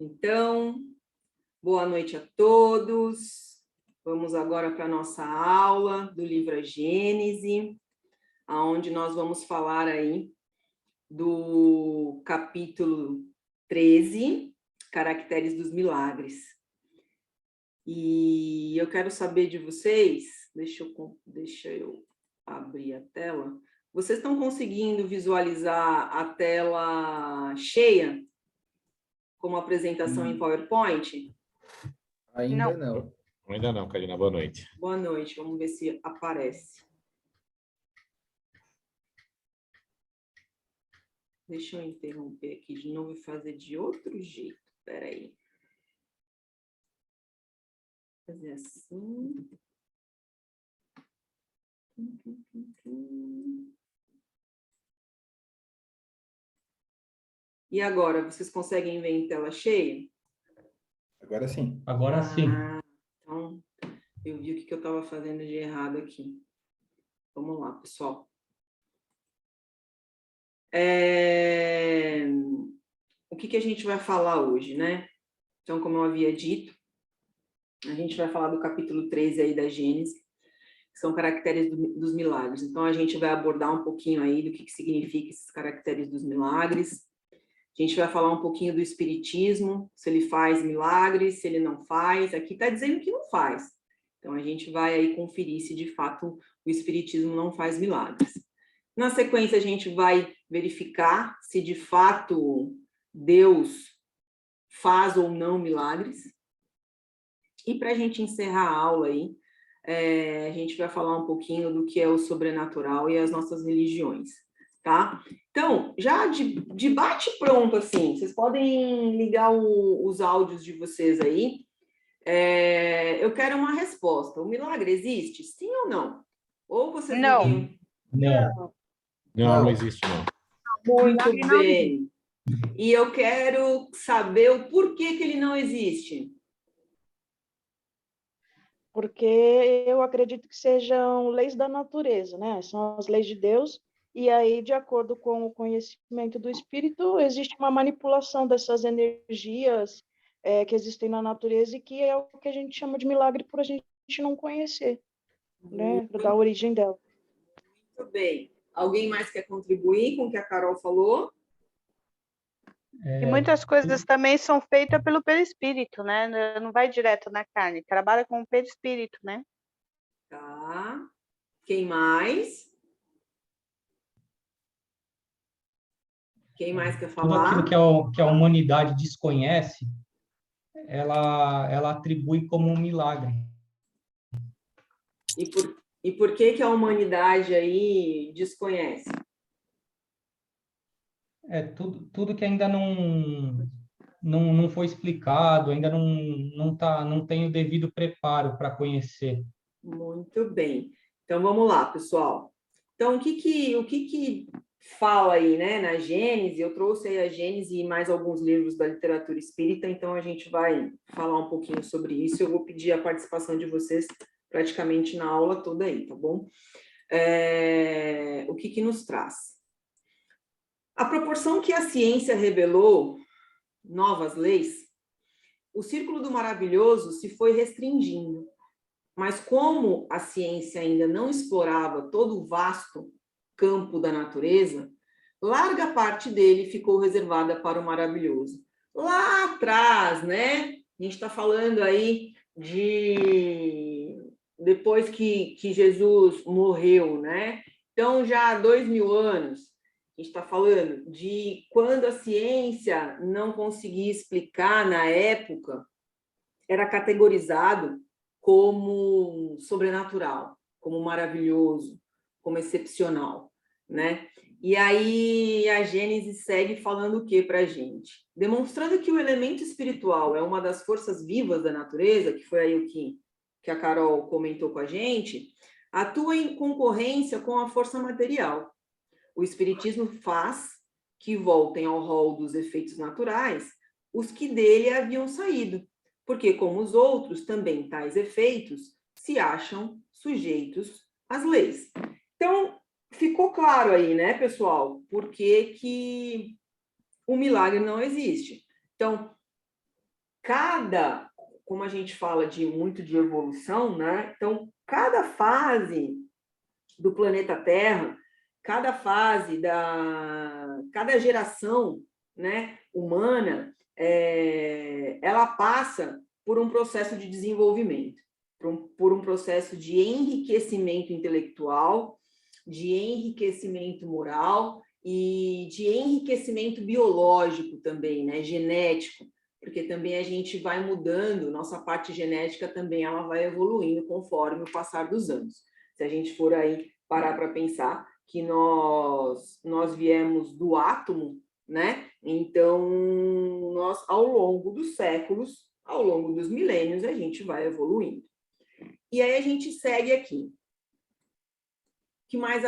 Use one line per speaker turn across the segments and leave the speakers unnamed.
Então, boa noite a todos. Vamos agora para a nossa aula do livro A Gênese, onde nós vamos falar aí do capítulo 13, Caracteres dos Milagres. E eu quero saber de vocês, deixa eu abrir a tela. Vocês estão conseguindo visualizar a tela cheia, como apresentação em PowerPoint?
Ainda não.
Ainda não, Karina. Boa noite.
Boa noite. Vamos ver se aparece. Deixa eu interromper aqui de novo e fazer de outro jeito. Espera aí. Fazer assim. E agora, vocês conseguem ver em tela cheia?
Agora sim.
Agora sim.
Então, eu vi o que eu estava fazendo de errado aqui. Vamos lá, pessoal. O que a gente vai falar hoje, né? Então, como eu havia dito, a gente vai falar do capítulo 13 aí da Gênese, que são caracteres dos milagres. Então, a gente vai abordar um pouquinho aí do que significa esses caracteres dos milagres. A gente vai falar um pouquinho do espiritismo, se ele faz milagres, se ele não faz. Aqui está dizendo que não faz. Então, a gente vai aí conferir se, de fato, o espiritismo não faz milagres. Na sequência, a gente vai verificar se, de fato, Deus faz ou não milagres. E para a gente encerrar a aula aí, a gente vai falar um pouquinho do que é o sobrenatural e as nossas religiões, tá? Então, já de bate pronto, assim, vocês podem ligar os áudios de vocês aí. Eu quero uma resposta. O milagre existe? Sim ou não? Ou vocês
Não.
Não existe, não.
Muito bem. E eu quero saber o porquê que ele não existe.
Porque eu acredito que sejam leis da natureza, né? São as leis de Deus, e aí, de acordo com o conhecimento do Espírito, existe uma manipulação dessas energias que existem na natureza e que é o que a gente chama de milagre por a gente não conhecer, né? Da origem dela.
Muito bem. Alguém mais quer contribuir com o que a Carol falou?
E muitas coisas também são feitas pelo perispírito, né? Não vai direto na carne, trabalha com o perispírito, né?
Tá. Quem mais? Quem mais quer
Tudo
falar?
aquilo que a humanidade desconhece, ela atribui como um milagre.
E por que a humanidade aí desconhece?
Tudo que ainda não foi explicado, ainda não tem o devido preparo para conhecer.
Muito bem. Então, vamos lá, pessoal. Então, o que fala aí, né, na Gênese? Eu trouxe aí a Gênese e mais alguns livros da literatura espírita, então a gente vai falar um pouquinho sobre isso. Eu vou pedir a participação de vocês praticamente na aula toda aí, tá bom? O que nos traz? À proporção que a ciência revelou novas leis, o círculo do maravilhoso se foi restringindo. Mas como a ciência ainda não explorava todo o vasto campo da natureza, larga parte dele ficou reservada para o maravilhoso. Lá atrás, né? A gente está falando aí de depois que Jesus morreu, né? Então, já há 2000 anos, a gente está falando de quando a ciência não conseguia explicar na época, era categorizado como sobrenatural, como maravilhoso, como excepcional, né? E aí a Gênese segue falando o que para a gente? Demonstrando que o elemento espiritual é uma das forças vivas da natureza, que foi aí o que a Carol comentou com a gente, atua em concorrência com a força material. O espiritismo faz que voltem ao rol dos efeitos naturais os que dele haviam saído, porque, como os outros, também tais efeitos se acham sujeitos às leis. Então, ficou claro aí, né, pessoal, por que o milagre não existe. Então, como a gente fala muito de evolução, né? Então, cada fase do planeta Terra, cada fase cada geração, né, humana, ela passa por um processo de desenvolvimento, por um processo de enriquecimento intelectual, de enriquecimento moral e de enriquecimento biológico também, né, genético, porque também a gente vai mudando, nossa parte genética também ela vai evoluindo conforme o passar dos anos. Se a gente for aí parar para pensar que nós viemos do átomo, né? Então, nós, ao longo dos séculos, ao longo dos milênios, a gente vai evoluindo. E aí a gente segue aqui. O que mais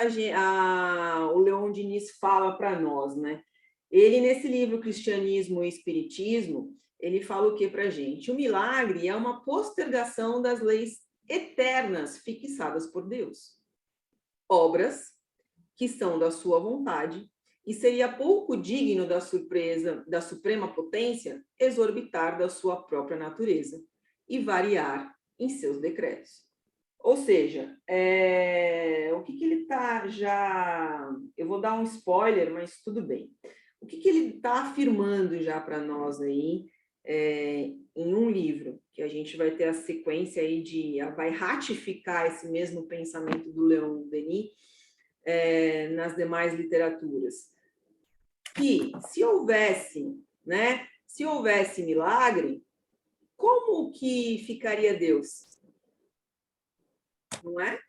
o Leon Diniz fala para nós, né? Ele, nesse livro Cristianismo e Espiritismo, ele fala o que para a gente? O milagre é uma postergação das leis eternas fixadas por Deus. Obras que são da sua vontade, e seria pouco digno da suprema potência exorbitar da sua própria natureza e variar em seus decretos. Ou seja, o que ele está já... Eu vou dar um spoiler, mas tudo bem. O que ele está afirmando já para nós aí, em um livro, que a gente vai ter a sequência aí vai ratificar esse mesmo pensamento do Leon Denis, nas demais literaturas, que se houvesse milagre, como que ficaria Deus? Não é?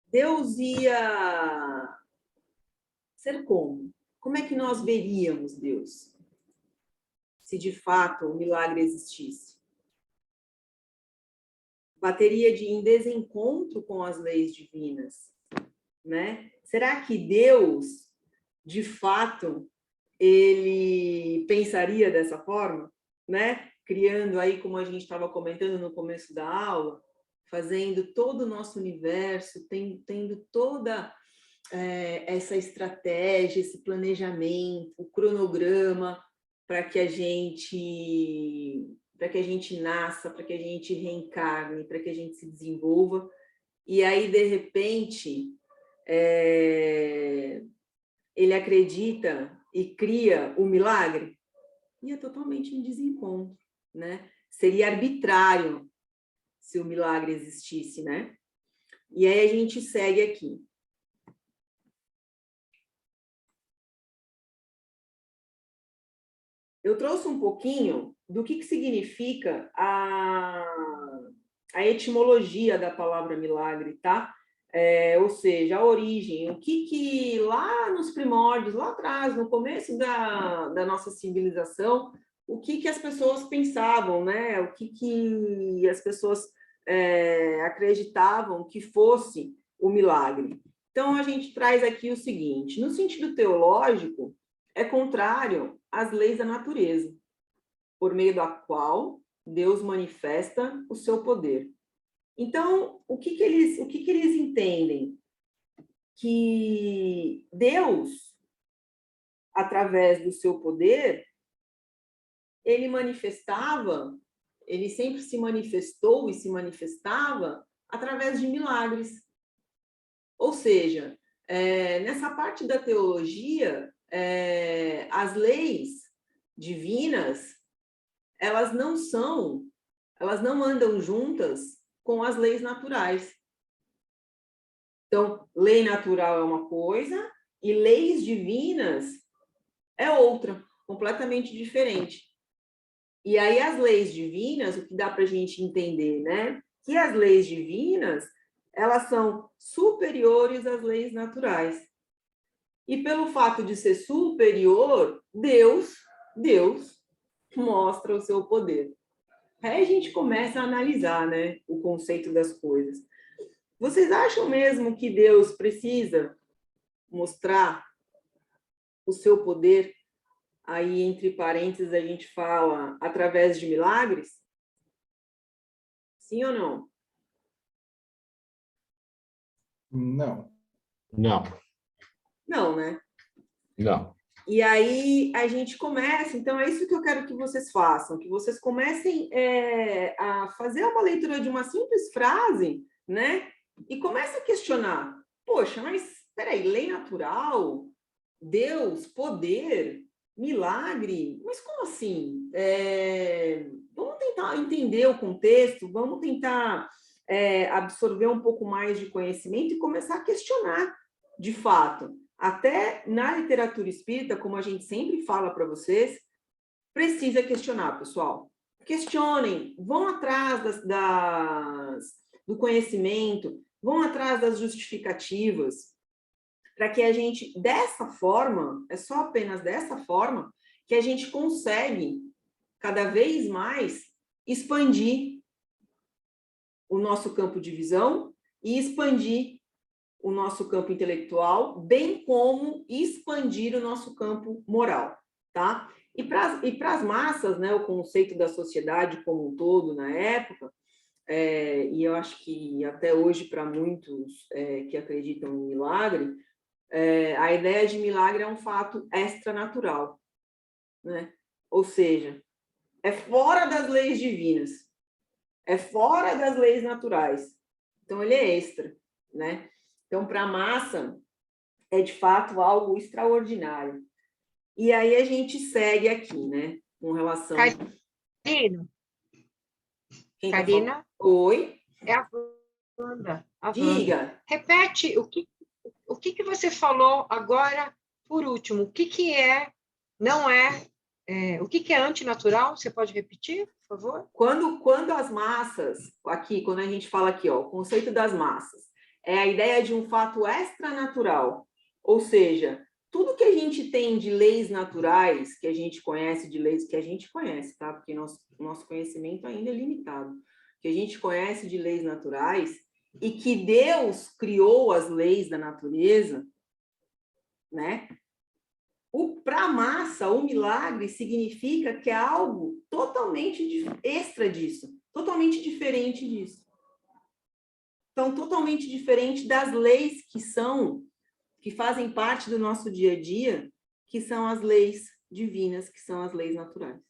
Deus ia ser como? Como é que nós veríamos Deus? Se de fato o milagre existisse? Bateria em desencontro com as leis divinas, né? Será que Deus, de fato, ele pensaria dessa forma, né? Criando aí, como a gente estava comentando no começo da aula, fazendo todo o nosso universo, tendo toda essa estratégia, esse planejamento, o cronograma para que a gente nasça, para que a gente reencarne, para que a gente se desenvolva. E aí, de repente, ele acredita e cria o milagre, e é totalmente em desencontro, né? Seria arbitrário se o milagre existisse, né? E aí a gente segue aqui. Eu trouxe um pouquinho do que significa a etimologia da palavra milagre, tá? Ou seja, a origem, o que lá nos primórdios, lá atrás, no começo da nossa civilização, o que as pessoas pensavam, né? O que as pessoas acreditavam que fosse o milagre. Então, a gente traz aqui o seguinte, no sentido teológico, é contrário às leis da natureza, por meio da qual Deus manifesta o seu poder. Então, o que eles entendem? Que Deus, através do seu poder, ele sempre se manifestou e se manifestava através de milagres. Ou seja, nessa parte da teologia, as leis divinas, elas não andam juntas com as leis naturais. Então, lei natural é uma coisa e leis divinas é outra, completamente diferente. E aí as leis divinas, o que dá para a gente entender, né? Que as leis divinas, elas são superiores às leis naturais. E pelo fato de ser superior, Deus mostra o seu poder. Aí a gente começa a analisar, né, o conceito das coisas. Vocês acham mesmo que Deus precisa mostrar o seu poder? Aí, entre parênteses, a gente fala através de milagres? Sim ou não?
Não.
Não,
Não, né?
não.
E aí a gente começa, então é isso que eu quero que vocês façam, que vocês comecem a fazer uma leitura de uma simples frase, né? E comecem a questionar, poxa, mas peraí, lei natural, Deus, poder, milagre, mas como assim? Vamos tentar entender o contexto, vamos tentar absorver um pouco mais de conhecimento e começar a questionar, de fato. Até na literatura espírita, como a gente sempre fala para vocês, precisa questionar, pessoal. Questionem, vão atrás do conhecimento, vão atrás das justificativas, para que a gente, dessa forma, é só apenas dessa forma, que a gente consegue, cada vez mais, expandir o nosso campo de visão e expandir o nosso campo intelectual, bem como expandir o nosso campo moral, tá? E para as massas, né, o conceito da sociedade como um todo na época, e eu acho que até hoje para muitos que acreditam em milagre, a ideia de milagre é um fato extranatural, né? Ou seja, é fora das leis divinas, é fora das leis naturais. Então, ele é extra, né? Então, para a massa, é de fato algo extraordinário. E aí a gente segue aqui, né? Com relação...
Karina?
Karina? Oi?
É a Wanda.
Diga.
Repete o que você falou agora, por último. O que é, não é, o que é antinatural? Você pode repetir, por favor?
Quando as massas, aqui, quando a gente fala aqui, ó, o conceito das massas, é a ideia de um fato extranatural, ou seja, tudo que a gente tem de leis naturais, que a gente conhece, de leis que a gente conhece, tá? Porque nosso conhecimento ainda é limitado, que a gente conhece de leis naturais e que Deus criou as leis da natureza, né? Para a massa, o milagre significa que é algo totalmente extra disso, totalmente diferente disso. Então, totalmente diferente das leis que fazem parte do nosso dia a dia, que são as leis divinas, que são as leis naturais.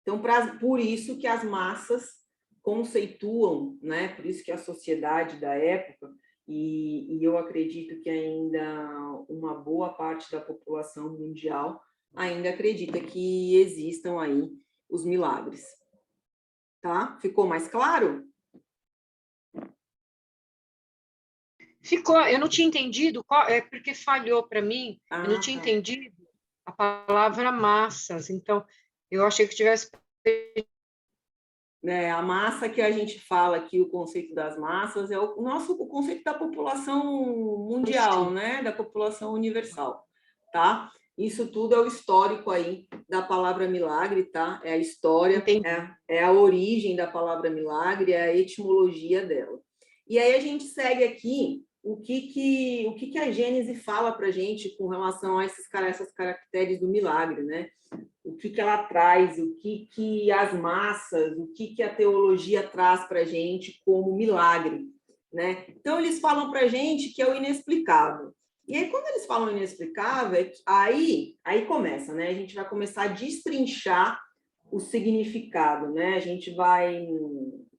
Então, por isso que as massas conceituam, né? Por isso que a sociedade da época, e eu acredito que ainda uma boa parte da população mundial ainda acredita que existam aí os milagres. Tá? Ficou mais claro?
Ficou, eu não tinha entendido, porque falhou para mim, eu não tinha entendido a palavra massas, então eu achei que tivesse...
A massa que a gente fala aqui, o conceito das massas, é o conceito da população mundial, né? Da população universal, tá? Isso tudo é o histórico aí da palavra milagre, tá? É a história, é a origem da palavra milagre, é a etimologia dela. E aí a gente segue aqui o que a Gênese fala para a gente com relação a essas caracteres do milagre, né? O que ela traz, o que as massas, o que a teologia traz para a gente como milagre, né? Então, eles falam para a gente que é o inexplicável. E aí, quando eles falam inexplicável, aí começa, né? A gente vai começar a destrinchar o significado, né? A gente vai...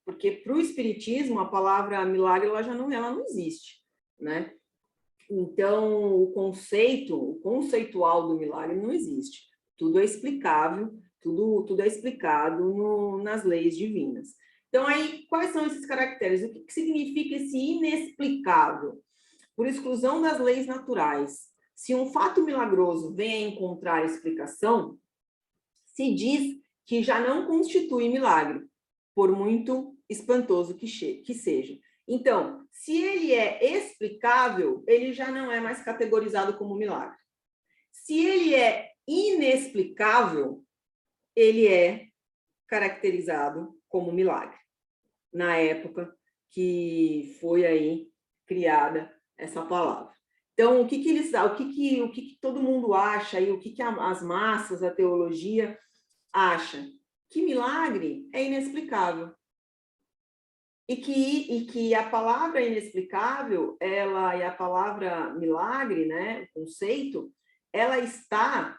Porque para o espiritismo, a palavra milagre ela não existe, né? Então, o conceitual do milagre não existe. Tudo é explicável, tudo é explicado nas leis divinas. Então, aí, quais são esses caracteres? O que significa esse inexplicável? Por exclusão das leis naturais. Se um fato milagroso vem a encontrar explicação, se diz que já não constitui milagre, por muito espantoso que seja. Então, se ele é explicável, ele já não é mais categorizado como milagre. Se ele é inexplicável, ele é caracterizado como milagre, na época que foi aí criada essa palavra. Então, o que todo mundo acha e o que as massas, a teologia acha? Que milagre é inexplicável. E que a palavra inexplicável, ela e a palavra milagre, né, o conceito, ela está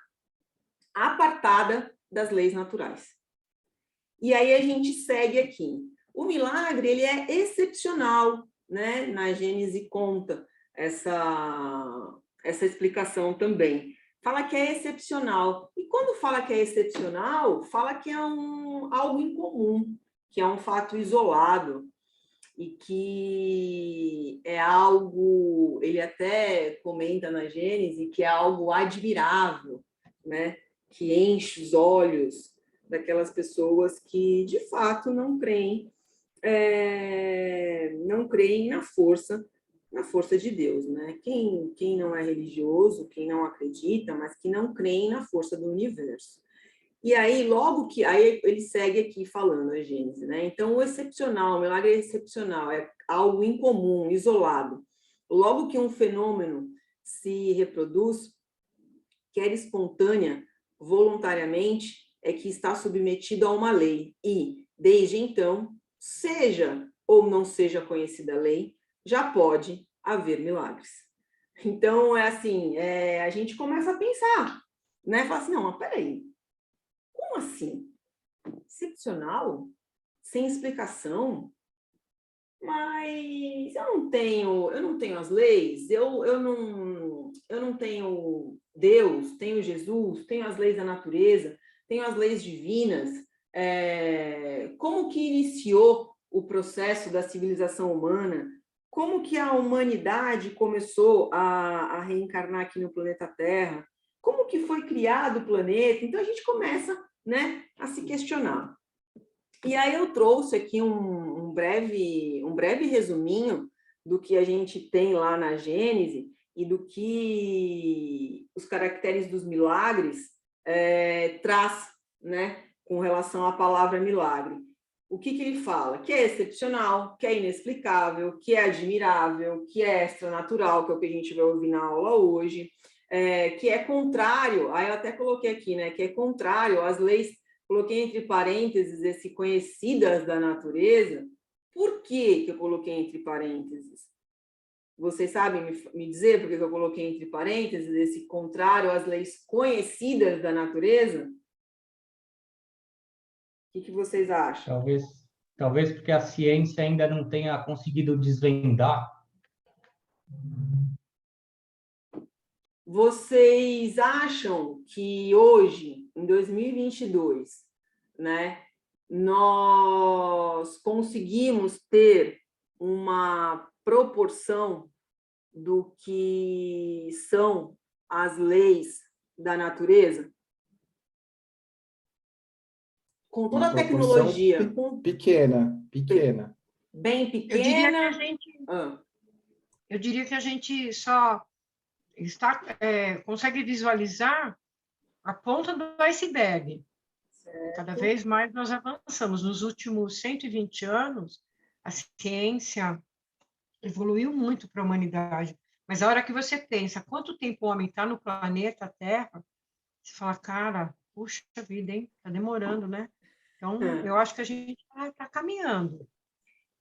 apartada das leis naturais. E aí a gente segue aqui. O milagre, ele é excepcional, né? Na Gênese conta essa explicação também. Fala que é excepcional. E quando fala que é excepcional, fala que é algo incomum, que é um fato isolado, e que é algo, ele até comenta na Gênese, que é algo admirável, né? Que enche os olhos daquelas pessoas que, de fato, não creem na força de Deus, né? Quem não é religioso, quem não acredita, mas que não crê na força do universo. E aí, aí ele segue aqui falando a Gênese, né? Então, o excepcional, o milagre é excepcional, é algo incomum, isolado. Logo que um fenômeno se reproduz, quer espontânea, voluntariamente, é que está submetido a uma lei. E, desde então, seja ou não seja conhecida a lei, já pode haver milagres. Então, é assim, a gente começa a pensar, né? Fala assim, não, mas peraí, como assim? Excepcional? Sem explicação? Mas eu não tenho as leis, eu não tenho Deus, tenho Jesus, tenho as leis da natureza, tenho as leis divinas. Como que iniciou o processo da civilização humana? Como que a humanidade começou a reencarnar aqui no planeta Terra? Como que foi criado o planeta? Então, a gente começa, né, a se questionar. E aí eu trouxe aqui um breve resuminho do que a gente tem lá na Gênese e do que os caracteres dos milagres traz, né, com relação à palavra milagre. O que ele fala? Que é excepcional, que é inexplicável, que é admirável, que é extranatural, que é o que a gente vai ouvir na aula hoje, que é contrário, aí eu até coloquei aqui, né, que é contrário às leis, coloquei entre parênteses esse conhecidas da natureza. Por que eu coloquei entre parênteses? Vocês sabem me dizer por que eu coloquei entre parênteses esse contrário às leis conhecidas da natureza? O que vocês acham?
Talvez porque a ciência ainda não tenha conseguido desvendar.
Vocês acham que hoje, em 2022, né, nós conseguimos ter uma proporção do que são as leis da natureza? Com toda a tecnologia.
Pequena.
Bem pequena.
Eu diria que a gente só consegue visualizar a ponta do iceberg. Certo. Cada vez mais nós avançamos. Nos últimos 120 anos, a ciência evoluiu muito para a humanidade. Mas a hora que você pensa quanto tempo o homem está no planeta Terra, você fala, cara, puxa vida, hein? Está demorando, né? Então, eu acho que a gente está caminhando.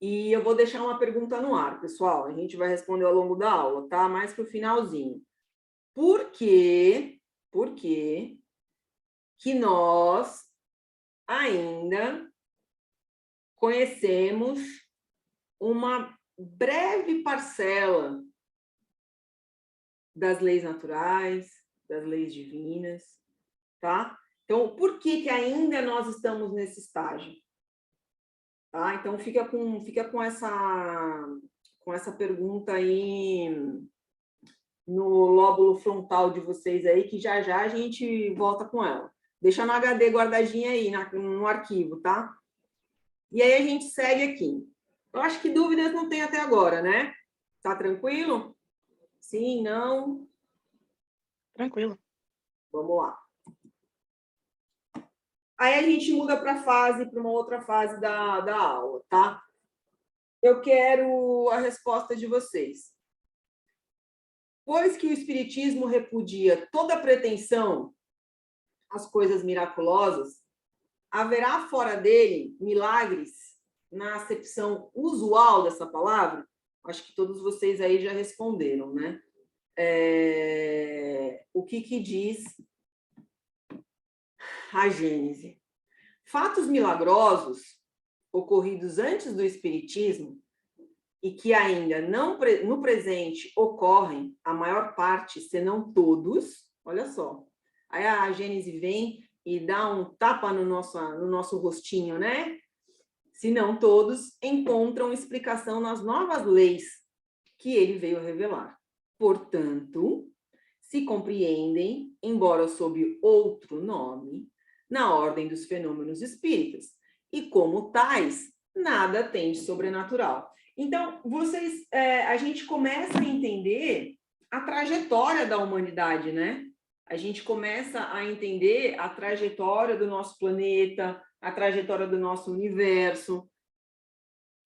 E eu vou deixar uma pergunta no ar, pessoal. A gente vai responder ao longo da aula, tá? Mais para o finalzinho. Por que nós ainda conhecemos uma breve parcela das leis naturais, das leis divinas, tá? Então, por que ainda nós estamos nesse estágio? Tá? Então, fica com essa pergunta aí no lóbulo frontal de vocês aí, que já a gente volta com ela. Deixa no HD guardadinha aí, no arquivo, tá? E aí a gente segue aqui. Eu acho que dúvidas não tem até agora, né? Tá tranquilo? Sim, não?
Tranquilo.
Vamos lá. Aí a gente muda para uma outra fase da aula, tá? Eu quero a resposta de vocês. Pois que o Espiritismo repudia toda pretensão às coisas miraculosas, haverá fora dele milagres na acepção usual dessa palavra? Acho que todos vocês aí já responderam, né? o que diz a Gênese. Fatos milagrosos ocorridos antes do Espiritismo e que ainda não no presente ocorrem, a maior parte, se não todos, olha só, aí a Gênese vem e dá um tapa no nosso rostinho, né? Se não todos, encontram explicação nas novas leis que ele veio revelar. Portanto, se compreendem, embora sob outro nome, na ordem dos fenômenos espíritas, e como tais, nada tem de sobrenatural. Então, a gente começa a entender a trajetória da humanidade, né? A gente começa a entender a trajetória do nosso planeta, a trajetória do nosso universo,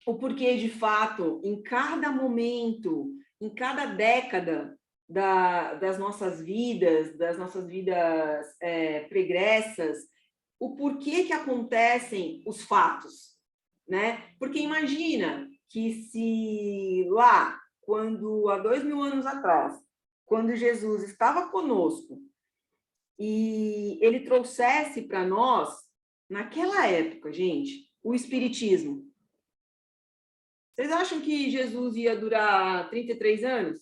o porquê, de fato, em cada momento, em cada década das nossas vidas pregressas, o porquê que acontecem os fatos, né? Porque imagina que se lá, há 2000 anos atrás, quando Jesus estava conosco e ele trouxesse para nós, naquela época, gente, o Espiritismo. Vocês acham que Jesus ia durar 33 anos?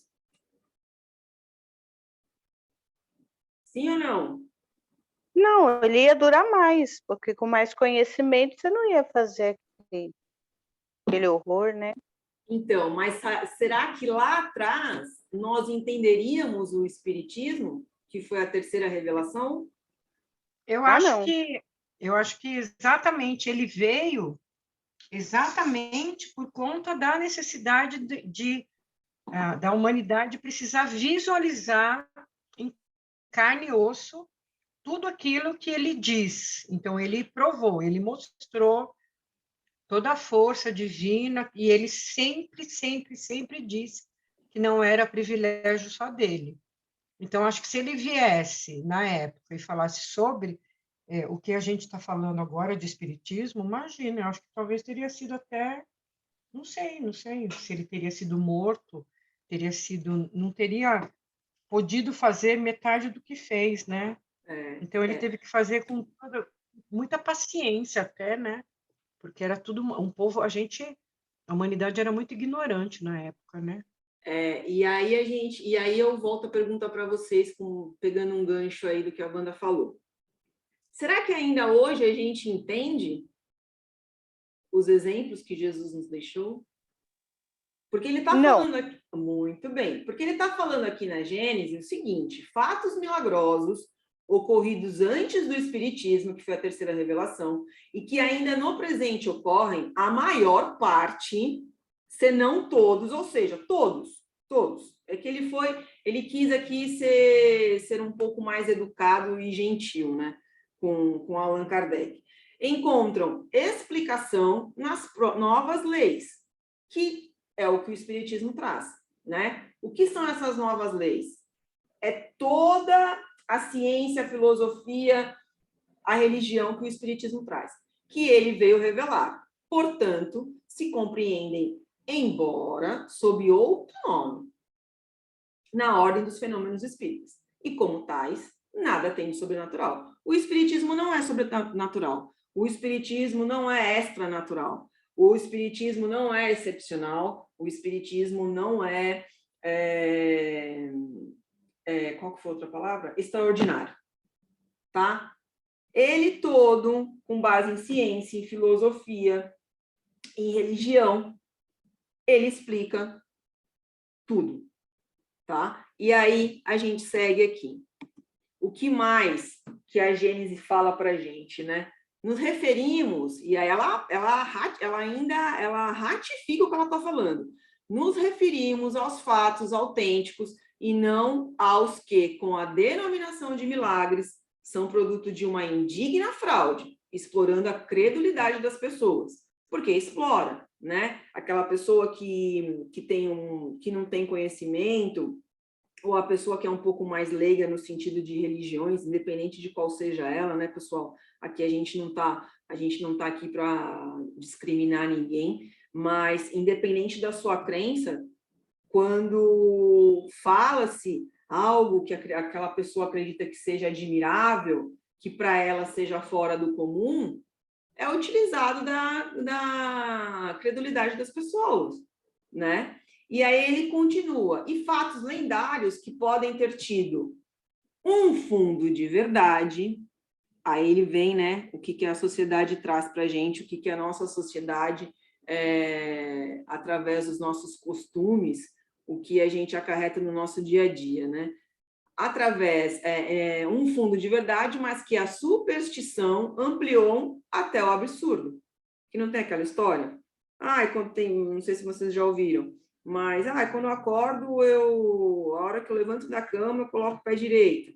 Sim ou não?
Não, ele ia durar mais, porque com mais conhecimento você não ia fazer aquele horror, né?
Então, mas será que lá atrás nós entenderíamos o Espiritismo, que foi a terceira revelação?
Eu acho que exatamente ele veio exatamente por conta da necessidade da humanidade precisar visualizar em carne e osso tudo aquilo que ele diz. Então, ele provou, ele mostrou toda a força divina, e ele sempre, sempre, sempre disse que não era privilégio só dele. Então, acho que se ele viesse na época e falasse sobre o que a gente está falando agora de espiritismo, imagina, eu acho que talvez teria sido até, não sei se ele teria sido morto, não teria podido fazer metade do que fez, né? Então, ele teve que fazer com muita paciência até, né? Porque era tudo um povo, a humanidade era muito ignorante na época, né?
E aí eu volto a pergunta para vocês, pegando um gancho aí do que a Wanda falou. Será que ainda hoje a gente entende os exemplos que Jesus nos deixou? Porque ele está falando aqui, muito bem, porque ele está falando aqui na Gênese o seguinte: fatos milagrosos ocorridos antes do Espiritismo, que foi a terceira revelação, e que ainda no presente ocorrem, a maior parte, se não todos, ou seja, todos. É que ele quis aqui ser um pouco mais educado e gentil, né, com Allan Kardec. Encontram explicação nas novas leis, que é o que o Espiritismo traz, né? O que são essas novas leis? É toda a ciência, a filosofia, a religião que o Espiritismo traz, que ele veio revelar. Portanto, se compreendem, embora sob outro nome, na ordem dos fenômenos espíritas. E como tais, nada tem de sobrenatural. O Espiritismo não é sobrenatural. O Espiritismo não é extranatural. O Espiritismo não é excepcional. O Espiritismo não qual que foi a outra palavra? Extraordinário. Tá? Ele todo, com base em ciência, em filosofia, em religião, ele explica tudo. Tá? E aí a gente segue aqui. O que mais que a Gênese fala para a gente, né? Nos referimos, e aí ela ratifica o que ela está falando. Nos referimos aos fatos autênticos e não aos que, com a denominação de milagres, são produto de uma indigna fraude, explorando a credulidade das pessoas. Porque explora, né? Aquela pessoa que não tem conhecimento, ou a pessoa que é um pouco mais leiga no sentido de religiões, independente de qual seja ela, né, pessoal? Aqui a gente não tá aqui para discriminar ninguém, mas independente da sua crença, quando fala-se algo que aquela pessoa acredita que seja admirável, que para ela seja fora do comum, é utilizado da credulidade das pessoas, né? E aí ele continua, e fatos lendários que podem ter tido um fundo de verdade. Aí ele vem, né? O que a sociedade traz para a gente, o que a nossa sociedade, através dos nossos costumes, o que a gente acarreta no nosso dia a dia, né? Através um fundo de verdade, mas que a superstição ampliou até o absurdo. Que não tem aquela história? Quando tem, não sei se vocês já ouviram, mas quando eu acordo, a hora que eu levanto da cama, eu coloco o pé direito.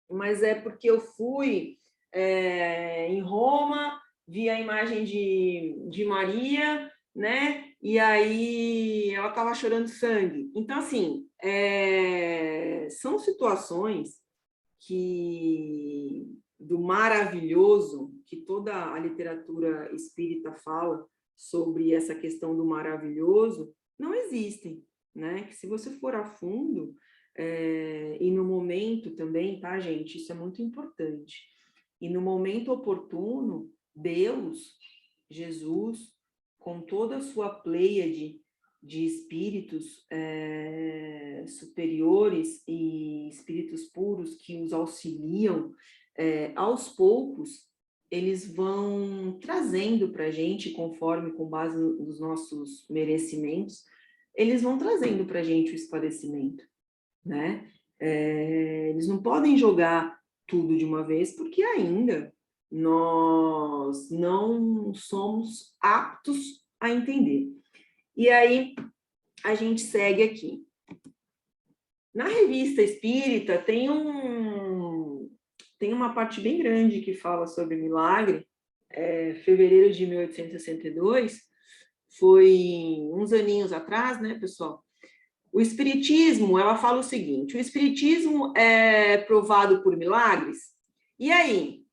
Mas é porque eu fui em Roma, vi a imagem de Maria, né? E aí ela estava chorando sangue. Então, assim, são situações do maravilhoso, que toda a literatura espírita fala sobre essa questão do maravilhoso, não existem, né? Que se você for a fundo, e no momento também, tá, gente? Isso é muito importante. E no momento oportuno, Deus, Jesus, com toda a sua pleiade de espíritos superiores e espíritos puros que os auxiliam, aos poucos, eles vão trazendo para a gente, com base nos nossos merecimentos, eles vão trazendo para a gente o esclarecimento, né? Eles não podem jogar tudo de uma vez, porque ainda nós não somos aptos a entender. E aí, a gente segue aqui. Na Revista Espírita, tem uma parte bem grande que fala sobre milagre. Fevereiro de 1862, foi uns aninhos atrás, né, pessoal? O Espiritismo, ela fala o seguinte: o Espiritismo é provado por milagres. E aí?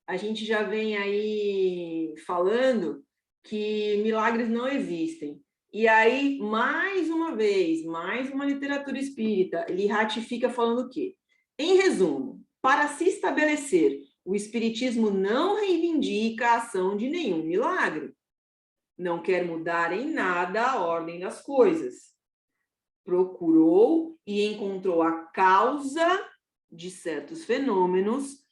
A gente já vem aí falando que milagres não existem. E aí, mais uma vez, mais uma literatura espírita, ele ratifica falando o quê? Em resumo, para se estabelecer, o Espiritismo não reivindica a ação de nenhum milagre. Não quer mudar em nada a ordem das coisas. Procurou e encontrou a causa de certos fenômenos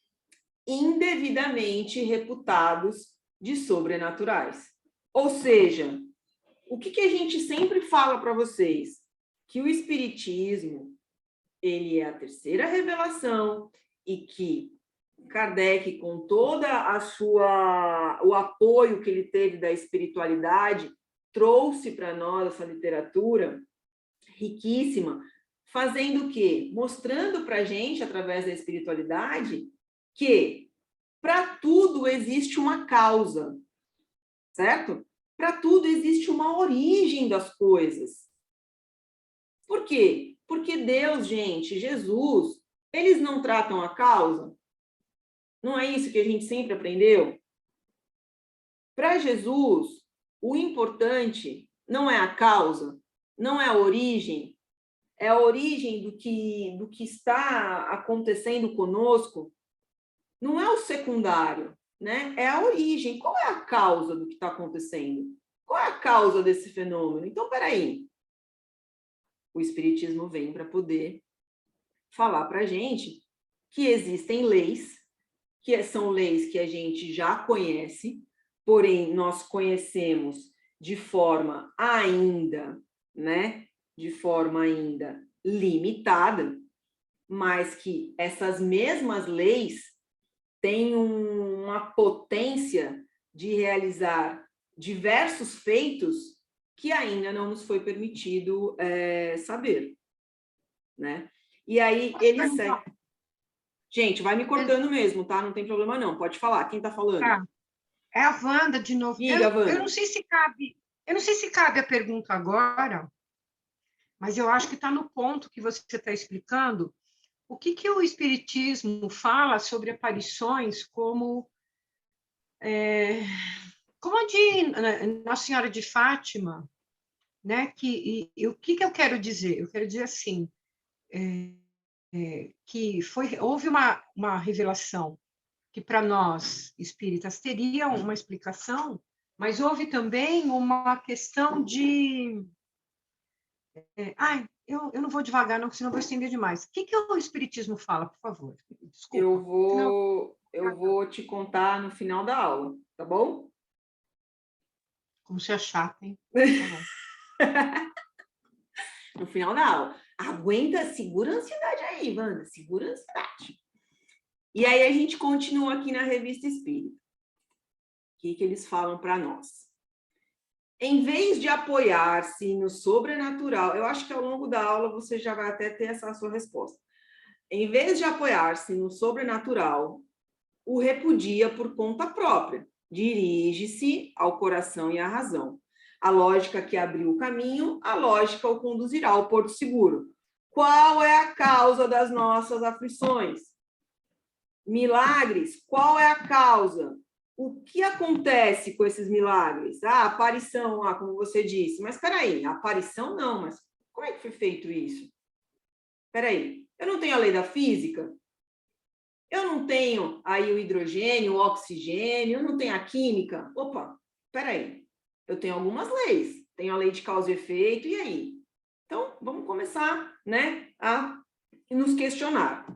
indevidamente reputados de sobrenaturais. Ou seja, o que a gente sempre fala para vocês? Que o Espiritismo, ele é a terceira revelação e que Kardec, com toda o apoio que ele teve da espiritualidade, trouxe para nós essa literatura riquíssima, fazendo o quê? Mostrando para a gente, através da espiritualidade, que para tudo existe uma causa, certo? Para tudo existe uma origem das coisas. Por quê? Porque Deus, gente, Jesus, eles não tratam a causa? Não é isso que a gente sempre aprendeu? Para Jesus, o importante não é a causa, não é a origem, é a origem do que está acontecendo conosco, não é o secundário, né? É a origem. Qual é a causa do que está acontecendo? Qual é a causa desse fenômeno? Então, peraí. O Espiritismo vem para poder falar para a gente que existem leis, que são leis que a gente já conhece, porém nós conhecemos de forma ainda, né? De forma ainda limitada, mas que essas mesmas leis têm uma potência de realizar diversos feitos que ainda não nos foi permitido saber, né? E aí ele segue. Gente, vai me cortando mesmo, tá? Não tem problema não. Pode falar. Quem está falando?
É a Wanda de novo.
Diga, Wanda.
Eu não sei se cabe a pergunta agora, mas eu acho que está no ponto que você está explicando. O que o Espiritismo fala sobre aparições como a de Nossa Senhora de Fátima, né? E o que eu quero dizer? Eu quero dizer assim, que houve uma revelação que para nós espíritas teria uma explicação, mas houve também uma questão de... eu não vou devagar, não, senão eu vou estender demais. O que o Espiritismo fala, por favor? Desculpa.
Eu vou te contar no final da aula, tá bom?
Como se é chato, hein? Tá bom.
No final da aula. Aguenta, segura a ansiedade aí, Wanda, segura a ansiedade. E aí a gente continua aqui na Revista Espírita. O que eles falam para nós? Em vez de apoiar-se no sobrenatural, eu acho que ao longo da aula você já vai até ter essa sua resposta. Em vez de apoiar-se no sobrenatural, o repudia por conta própria. Dirige-se ao coração e à razão. A lógica que abriu o caminho, a lógica o conduzirá ao porto seguro. Qual é a causa das nossas aflições? Milagres, qual é a causa? O que acontece com esses milagres? A aparição, como você disse. Mas espera aí, aparição não, mas como é que foi feito isso? Espera aí, eu não tenho a lei da física? Eu não tenho aí o hidrogênio, o oxigênio, eu não tenho a química? Opa, espera aí, eu tenho algumas leis. Tenho a lei de causa e efeito, e aí? Então, vamos começar, né, a nos questionar.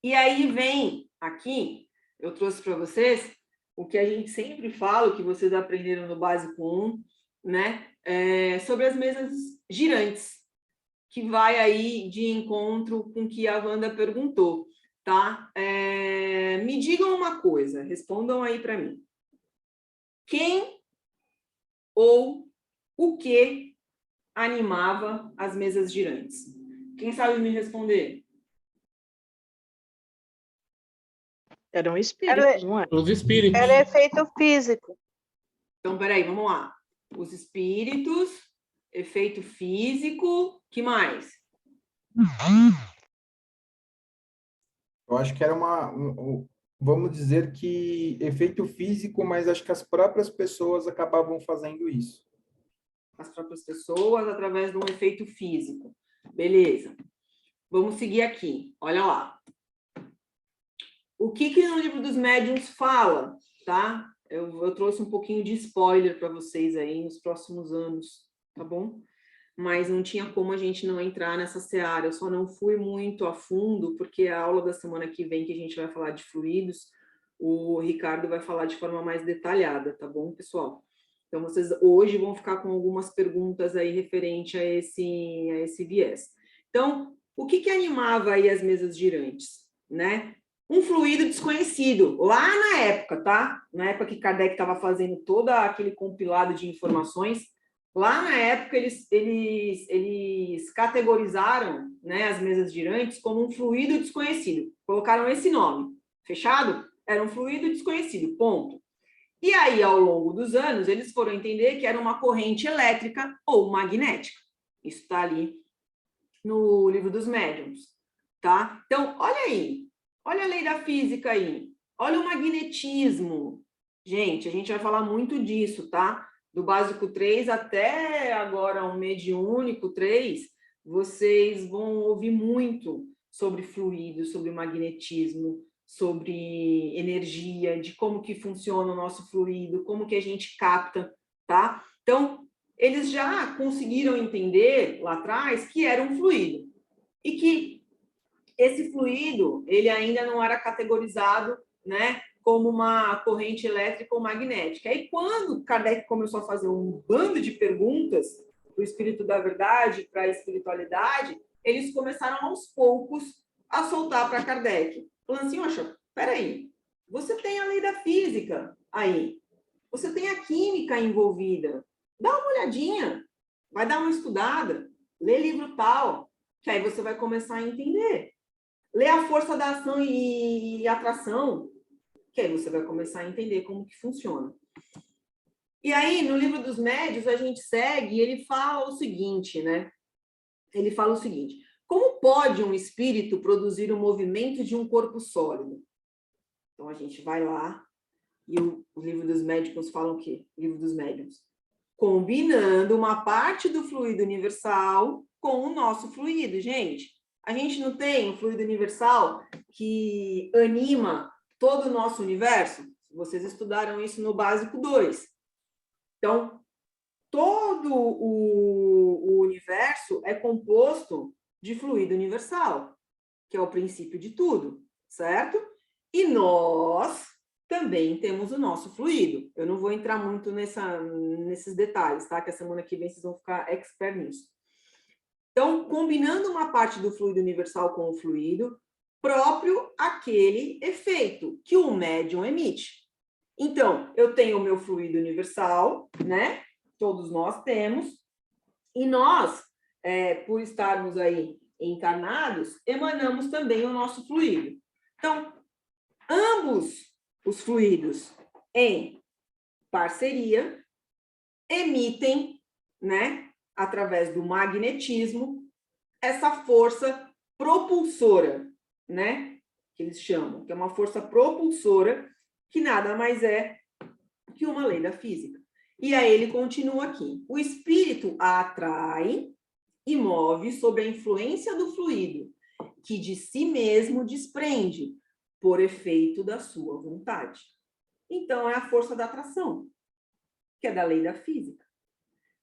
E aí vem aqui, eu trouxe para vocês o que a gente sempre fala, o que vocês aprenderam no Básico 1, né? Sobre as mesas girantes, que vai aí de encontro com o que a Wanda perguntou, tá? Me digam uma coisa, respondam aí para mim. Quem ou o que animava as mesas girantes? Quem sabe me responder?
Eram espíritos, não é?
Os espíritos.
Era efeito físico.
Então, peraí, vamos lá. Os espíritos, efeito físico, que mais?
Eu acho que era vamos dizer que efeito físico, mas acho que as próprias pessoas acabavam fazendo isso.
As próprias pessoas, através de um efeito físico. Beleza. Vamos seguir aqui. Olha lá. O que no Livro dos Médiuns fala, tá? Eu trouxe um pouquinho de spoiler para vocês aí nos próximos anos, tá bom? Mas não tinha como a gente não entrar nessa seara. Eu só não fui muito a fundo, porque a aula da semana que vem, que a gente vai falar de fluidos, o Ricardo vai falar de forma mais detalhada, tá bom, pessoal? Então, vocês hoje vão ficar com algumas perguntas aí referente a esse viés. Então, o que animava aí as mesas girantes, né? Um fluido desconhecido, lá na época, tá? Na época que Kardec estava fazendo todo aquele compilado de informações, lá na época eles categorizaram, né, as mesas girantes como um fluido desconhecido. Colocaram esse nome. Fechado? Era um fluido desconhecido, ponto. E aí, ao longo dos anos, eles foram entender que era uma corrente elétrica ou magnética. Isso está ali no Livro dos Médiuns, tá? Então, olha aí. Olha a lei da física aí. Olha o magnetismo. Gente, a gente vai falar muito disso, tá? Do básico 3 até agora o mediúnico 3, vocês vão ouvir muito sobre fluido, sobre magnetismo, sobre energia, de como que funciona o nosso fluido, como que a gente capta, tá? Então, eles já conseguiram entender lá atrás que era um fluido e que esse fluido, ele ainda não era categorizado, né, como uma corrente elétrica ou magnética. Aí, quando Kardec começou a fazer um bando de perguntas para o Espírito da Verdade, para a espiritualidade, eles começaram aos poucos a soltar para Kardec. Falando assim, oxa, peraí, você tem a lei da física aí, você tem a química envolvida, dá uma olhadinha, vai dar uma estudada, lê livro tal, que aí você vai começar a entender. Lê a força da ação e atração, que aí você vai começar a entender como que funciona. E aí, no Livro dos Médiuns, a gente segue e ele fala o seguinte, né? Ele fala o seguinte, como pode um espírito produzir o movimento de um corpo sólido? Então, a gente vai lá e o Livro dos Médiuns fala o quê? O Livro dos Médiuns. combinando uma parte do fluido universal com o nosso fluido, gente. A gente não tem um fluido universal que anima todo o nosso universo? Vocês estudaram isso no básico 2. Então, todo o universo é composto de fluido universal, que é o princípio de tudo, certo? E nós também temos o nosso fluido. Eu não vou entrar muito nesses detalhes, tá? Que a semana que vem vocês vão ficar expert nisso. Então, combinando uma parte do fluido universal com o fluido, próprio aquele efeito que o médium emite. Então, eu tenho o meu fluido universal, né? Todos nós temos. E nós, por estarmos aí encarnados, emanamos também o nosso fluido. Então, ambos os fluidos em parceria emitem, né, através do magnetismo, essa força propulsora, né, que eles chamam, que é uma força propulsora, que nada mais é que uma lei da física. E aí ele continua aqui. O espírito a atrai e move sob a influência do fluido, que de si mesmo desprende, por efeito da sua vontade. Então, é a força da atração, que é da lei da física.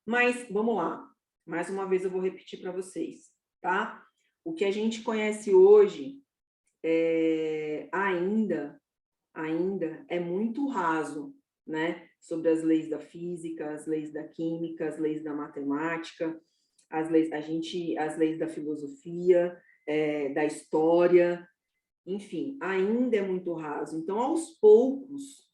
Mas, vamos lá. Mais uma vez eu vou repetir para vocês, tá? O que a gente conhece hoje ainda é muito raso, né? Sobre as leis da física, as leis da química, as leis da matemática, as leis da filosofia, da história, enfim, ainda é muito raso. Então, aos poucos,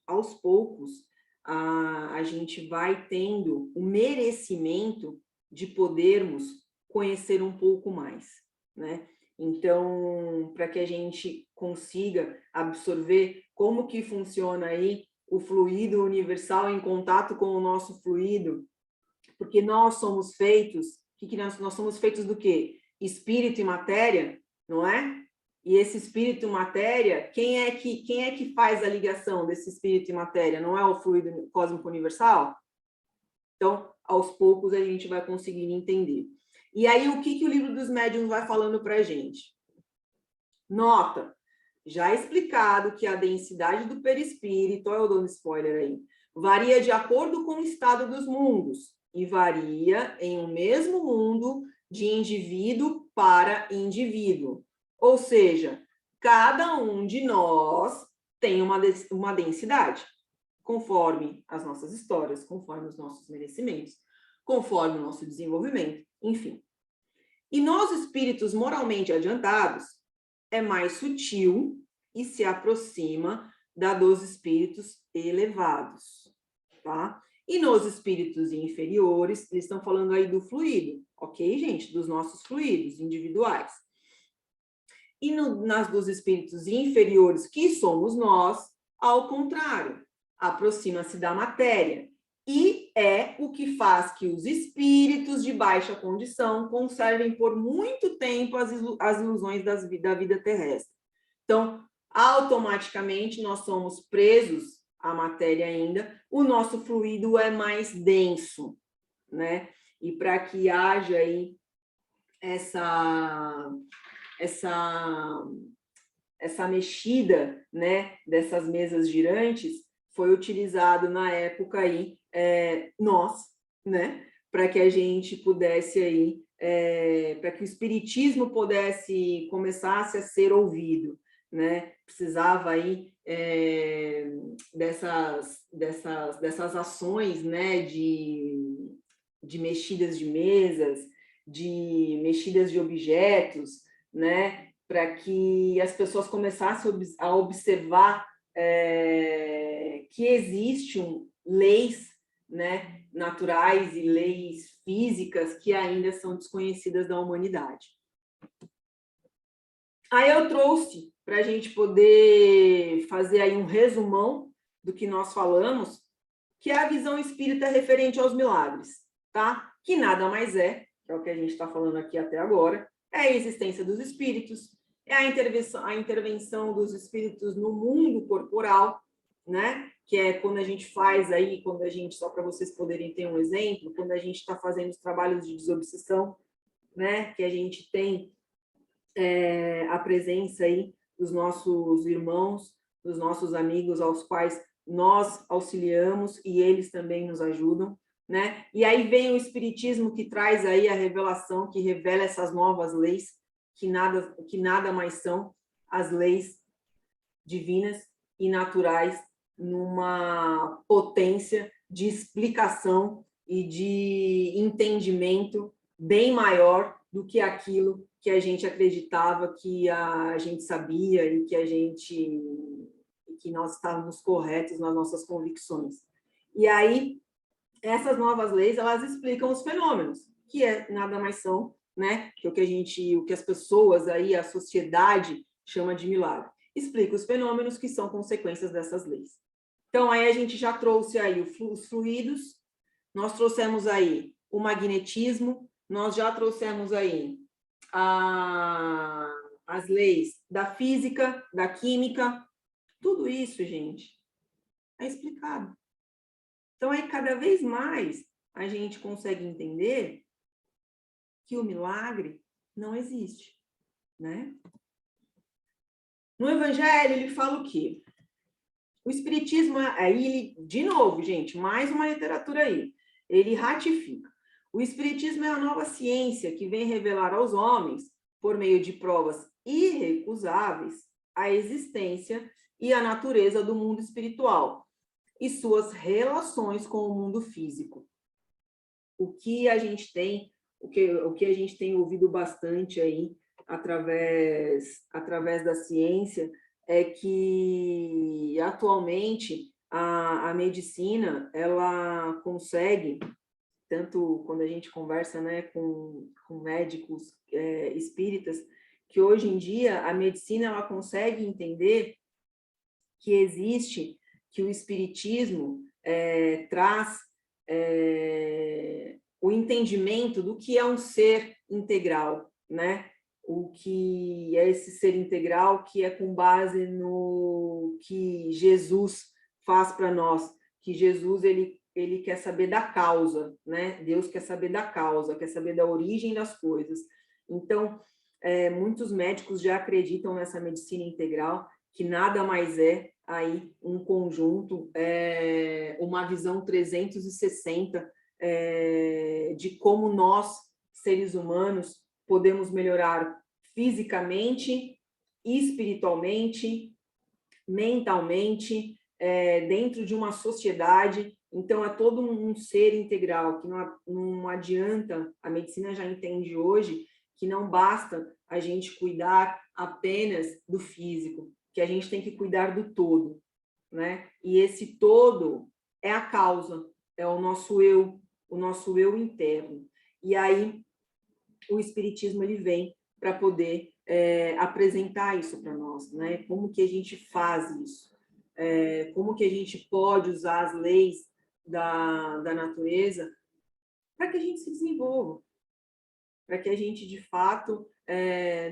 a gente vai tendo o merecimento de podermos conhecer um pouco mais, né? Então, para que a gente consiga absorver como que funciona aí o fluido universal em contato com o nosso fluido, porque nós somos feitos, nós somos feitos do quê? Espírito e matéria, não é? E esse espírito e matéria, quem é que faz a ligação desse espírito e matéria? Não é o fluido cósmico universal? Então, aos poucos, a gente vai conseguindo entender. E aí, o que o livro dos médiuns vai falando para a gente? Nota, já explicado que a densidade do perispírito, olha eu dando spoiler aí, varia de acordo com o estado dos mundos e varia em um mesmo mundo de indivíduo para indivíduo. Ou seja, cada um de nós tem uma densidade, conforme as nossas histórias, conforme os nossos merecimentos, conforme o nosso desenvolvimento, enfim. E nós, espíritos moralmente adiantados, é mais sutil e se aproxima da dos espíritos elevados, tá? E nos espíritos inferiores, eles estão falando aí do fluido, ok, gente? Dos nossos fluidos individuais. E nas dos espíritos inferiores, que somos nós, ao contrário, aproxima-se da matéria. E é o que faz que os espíritos de baixa condição conservem por muito tempo as ilusões da vida terrestre. Então, automaticamente, nós somos presos à matéria ainda, o nosso fluido é mais denso, né? E para que haja aí essa mexida, né, dessas mesas girantes, foi utilizado na época aí nós, né, para que a gente pudesse aí, para que o espiritismo começasse a ser ouvido, né, precisava aí dessas ações, né, de mexidas de mesas, de mexidas de objetos, né, para que as pessoas começassem a observar que existem leis, né, naturais e leis físicas que ainda são desconhecidas da humanidade. Aí eu trouxe para a gente poder fazer aí um resumão do que nós falamos, que é a visão espírita referente aos milagres, tá? Que nada mais é, que é o que a gente está falando aqui até agora, é a existência dos espíritos, é a intervenção dos espíritos no mundo corporal, né? Que é quando a gente faz aí, quando a gente, só para vocês poderem ter um exemplo, quando a gente está fazendo os trabalhos de desobsessão, né? Que a gente tem a presença aí dos nossos irmãos, dos nossos amigos, aos quais nós auxiliamos e eles também nos ajudam, né? E aí vem o Espiritismo que traz aí a revelação, que revela essas novas leis, que nada mais são as leis divinas e naturais numa potência de explicação e de entendimento bem maior do que aquilo que a gente acreditava que a gente sabia e que nós estávamos corretos nas nossas convicções. E aí, essas novas leis, elas explicam os fenômenos, que nada mais são, né, que o que as pessoas aí, a sociedade chama de milagre. Explica os fenômenos que são consequências dessas leis. Então, aí a gente já trouxe aí os fluidos, nós trouxemos aí o magnetismo, nós já trouxemos aí as leis da física, da química, tudo isso, gente, é explicado. Então, aí, cada vez mais, a gente consegue entender que o milagre não existe, né? No Evangelho, ele fala o quê? O Espiritismo, aí, de novo, gente, mais uma literatura aí, ele ratifica. O Espiritismo é a nova ciência que vem revelar aos homens, por meio de provas irrecusáveis, a existência e a natureza do mundo espiritual e suas relações com o mundo físico. O que a gente tem ouvido bastante aí através da ciência é que atualmente a medicina ela consegue, tanto quando a gente conversa, né, com médicos espíritas, que hoje em dia a medicina ela consegue entender que o espiritismo traz o entendimento do que é um ser integral, né? O que é esse ser integral, que é com base no que Jesus faz para nós, que Jesus ele quer saber da causa, né? Deus quer saber da causa, quer saber da origem das coisas. Então, muitos médicos já acreditam nessa medicina integral, que nada mais é aí um conjunto, uma visão 360 de como nós, seres humanos, podemos melhorar fisicamente, espiritualmente, mentalmente, dentro de uma sociedade. Então, é todo um ser integral, que não adianta, a medicina já entende hoje, que não basta a gente cuidar apenas do físico, que a gente tem que cuidar do todo, né? E esse todo é a causa, é o nosso eu interno. E aí, o Espiritismo ele vem para poder apresentar isso para nós, né? Como que a gente faz isso? Como que a gente pode usar as leis da natureza para que a gente se desenvolva, para que a gente, de fato,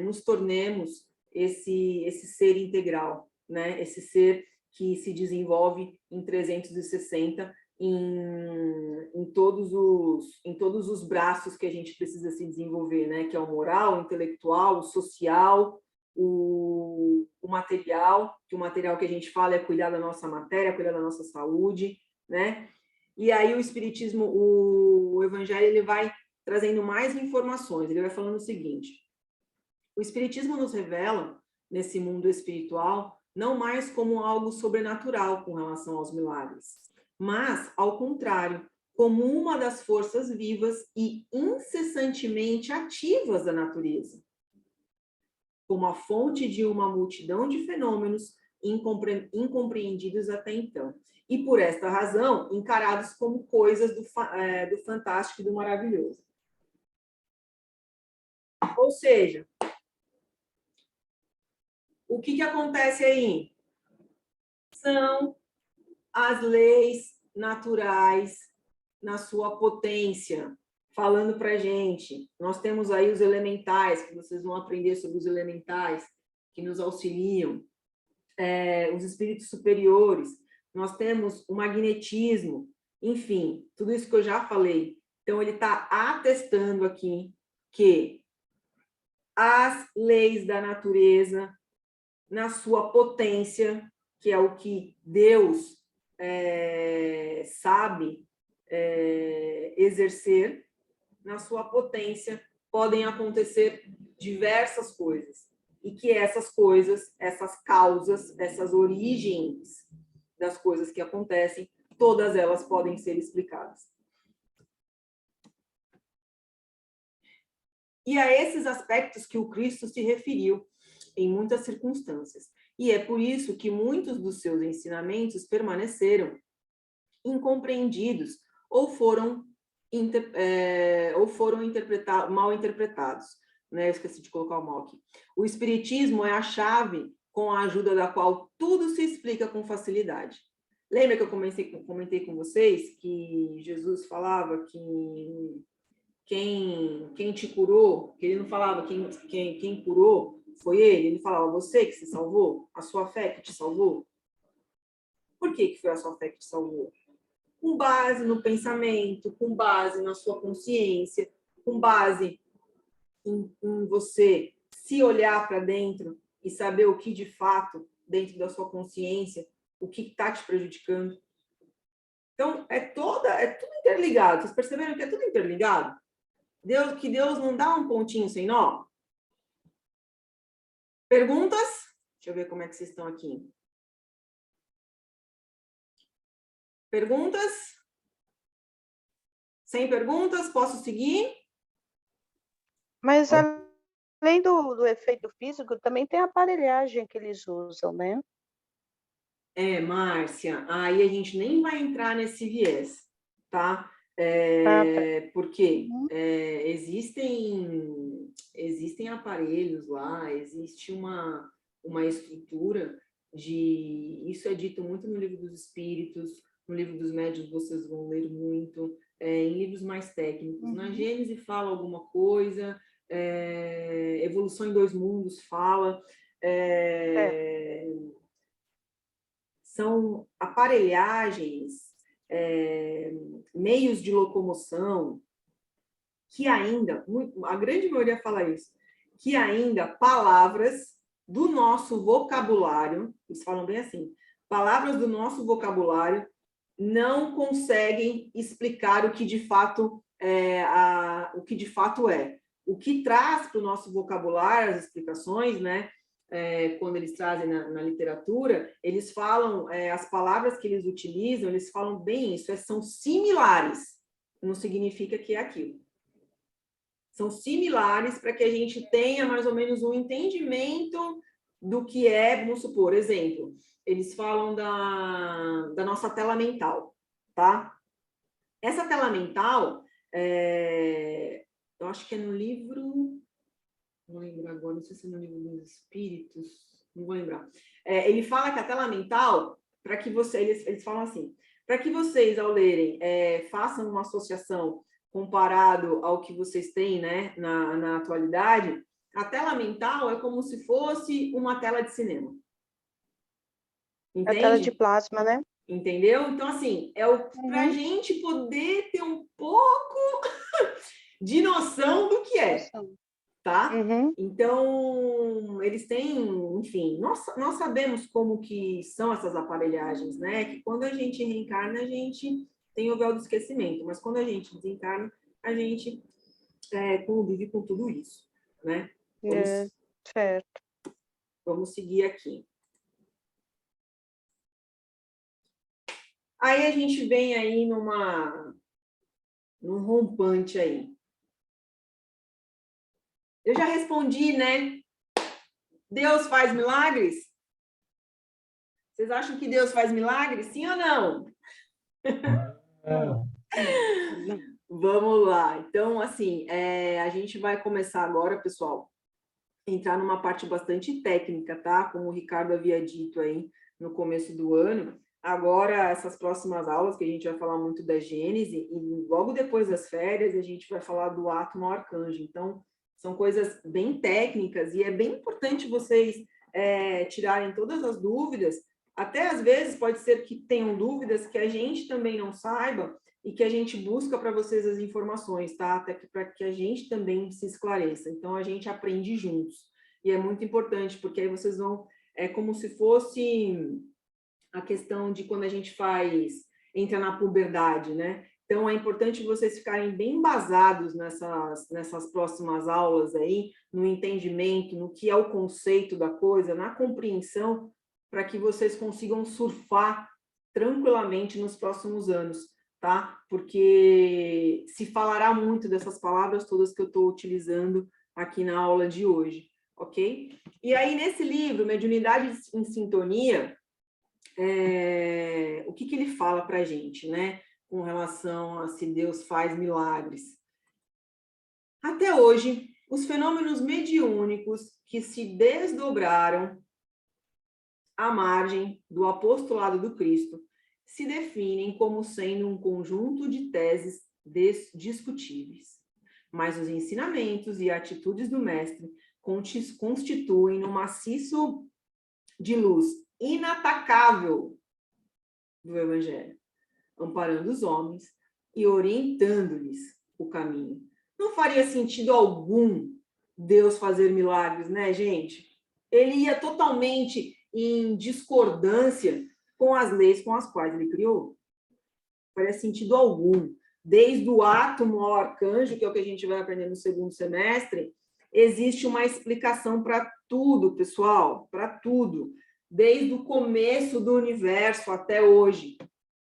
nos tornemos esse ser integral, né? Esse ser que se desenvolve em 360 em todos os braços que a gente precisa se desenvolver, né? Que é o moral, o intelectual, o social, o material, que o material que a gente fala é cuidar da nossa matéria, cuidar da nossa saúde, né? E aí o Espiritismo, o Evangelho, ele vai trazendo mais informações, ele vai falando o seguinte: o Espiritismo nos revela, nesse mundo espiritual, não mais como algo sobrenatural com relação aos milagres, mas, ao contrário, como uma das forças vivas e incessantemente ativas da natureza, como a fonte de uma multidão de fenômenos incompreendidos até então, e, por esta razão, encarados como coisas do fantástico e do maravilhoso. Ou seja, o que acontece aí? São as leis naturais na sua potência, falando para a gente. Nós temos aí os elementais, que vocês vão aprender sobre os elementais, que nos auxiliam, os espíritos superiores. nós temos o magnetismo, enfim, tudo isso que eu já falei. Então, ele está atestando aqui que as leis da natureza, na sua potência, que é o que Deus sabe exercer, na sua potência, podem acontecer diversas coisas. E que essas coisas, essas causas, essas origens das coisas que acontecem, todas elas podem ser explicadas. E a esses aspectos que o Cristo se referiu em muitas circunstâncias. E é por isso que muitos dos seus ensinamentos permaneceram incompreendidos ou foram mal interpretados. Né? Eu esqueci de colocar o mal aqui. O Espiritismo é a chave com a ajuda da qual tudo se explica com facilidade. Lembra que eu comentei com vocês que Jesus falava que quem te curou, que ele não falava quem curou foi ele falava você que se salvou, a sua fé que te salvou. Por que foi a sua fé que te salvou? Com base no pensamento, com base na sua consciência, com base em você se olhar para dentro e saber o que de fato, dentro da sua consciência, o que está te prejudicando. Então, é tudo interligado. Vocês perceberam que é tudo interligado? Que Deus não dá um pontinho sem nó? Perguntas? Deixa eu ver como é que vocês estão aqui. Perguntas? Sem perguntas? Posso seguir?
Mas além do efeito físico, também tem a aparelhagem que eles usam, né?
Márcia, aí a gente nem vai entrar nesse viés, tá? Porque existem aparelhos lá, existe uma estrutura isso é dito muito no Livro dos Espíritos, no Livro dos Médiuns vocês vão ler muito, em livros mais técnicos. Na Gênese fala alguma coisa, Evolução em Dois Mundos fala, são aparelhagens, meios de locomoção, que ainda, a grande maioria fala isso, que ainda palavras do nosso vocabulário, eles falam bem assim, palavras do nosso vocabulário não conseguem explicar o que de fato o que de fato é. O que traz para o nosso vocabulário as explicações, né? Quando eles trazem na literatura, eles falam, as palavras que eles utilizam, eles falam bem isso, são similares, não significa que é aquilo. São similares para que a gente tenha mais ou menos um entendimento do que é, vamos supor, exemplo, eles falam da nossa tela mental, tá? Essa tela mental, eu acho que é no livro... Não lembro agora, não sei se é no Livro dos Espíritos, não vou lembrar. Ele fala que a tela mental, para que eles falam assim, para que vocês, ao lerem, façam uma associação comparado ao que vocês têm, né, na atualidade, a tela mental é como se fosse uma tela de cinema. Entende?
A tela de plasma, né?
Entendeu? Então, assim, para a gente poder ter um pouco de noção do que é. Tá? Então, eles têm, enfim, nós sabemos como que são essas aparelhagens, né? Que quando a gente reencarna, a gente tem o véu do esquecimento, mas quando a gente desencarna, a gente convive com tudo isso, né?
Certo.
Vamos seguir aqui. Aí a gente vem aí num rompante aí. Eu já respondi, né? Deus faz milagres? Vocês acham que Deus faz milagres? Sim ou não? Vamos lá. Então, assim, a gente vai começar agora, pessoal, entrar numa parte bastante técnica, tá? Como o Ricardo havia dito aí no começo do ano. Agora, essas próximas aulas, que a gente vai falar muito da Gênese, e logo depois das férias, a gente vai falar do átomo arcanjo. Então, são coisas bem técnicas e é bem importante vocês tirarem todas as dúvidas, Até às vezes pode ser que tenham dúvidas que a gente também não saiba e que a gente busca para vocês as informações, tá? Até que para que a gente também se esclareça. Então, a gente aprende juntos. E é muito importante, porque aí vocês vão... É como se fosse a questão de quando a gente entra na puberdade, né? Então, é importante vocês ficarem bem embasados nessas próximas aulas aí, no entendimento, no que é o conceito da coisa, na compreensão, para que vocês consigam surfar tranquilamente nos próximos anos, tá? Porque se falará muito dessas palavras todas que eu estou utilizando aqui na aula de hoje, ok? E aí, nesse livro, Mediunidade em Sintonia, o que ele fala para a gente, né? Com relação a se Deus faz milagres. Até hoje, os fenômenos mediúnicos que se desdobraram à margem do apostolado do Cristo se definem como sendo um conjunto de teses discutíveis. Mas os ensinamentos e atitudes do Mestre constituem um maciço de luz inatacável do Evangelho, amparando os homens e orientando-lhes o caminho. Não faria sentido algum Deus fazer milagres, né, gente? Ele ia totalmente em discordância com as leis com as quais ele criou. Não faria sentido algum. Desde o átomo ao arcanjo, que é o que a gente vai aprender no segundo semestre, existe uma explicação para tudo, pessoal, para tudo. Desde o começo do universo até hoje,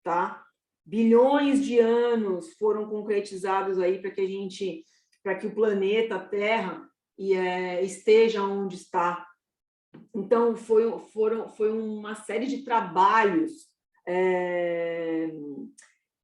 tá? Bilhões de anos foram concretizados aí para que o planeta Terra esteja onde está. Então, foi uma série de trabalhos,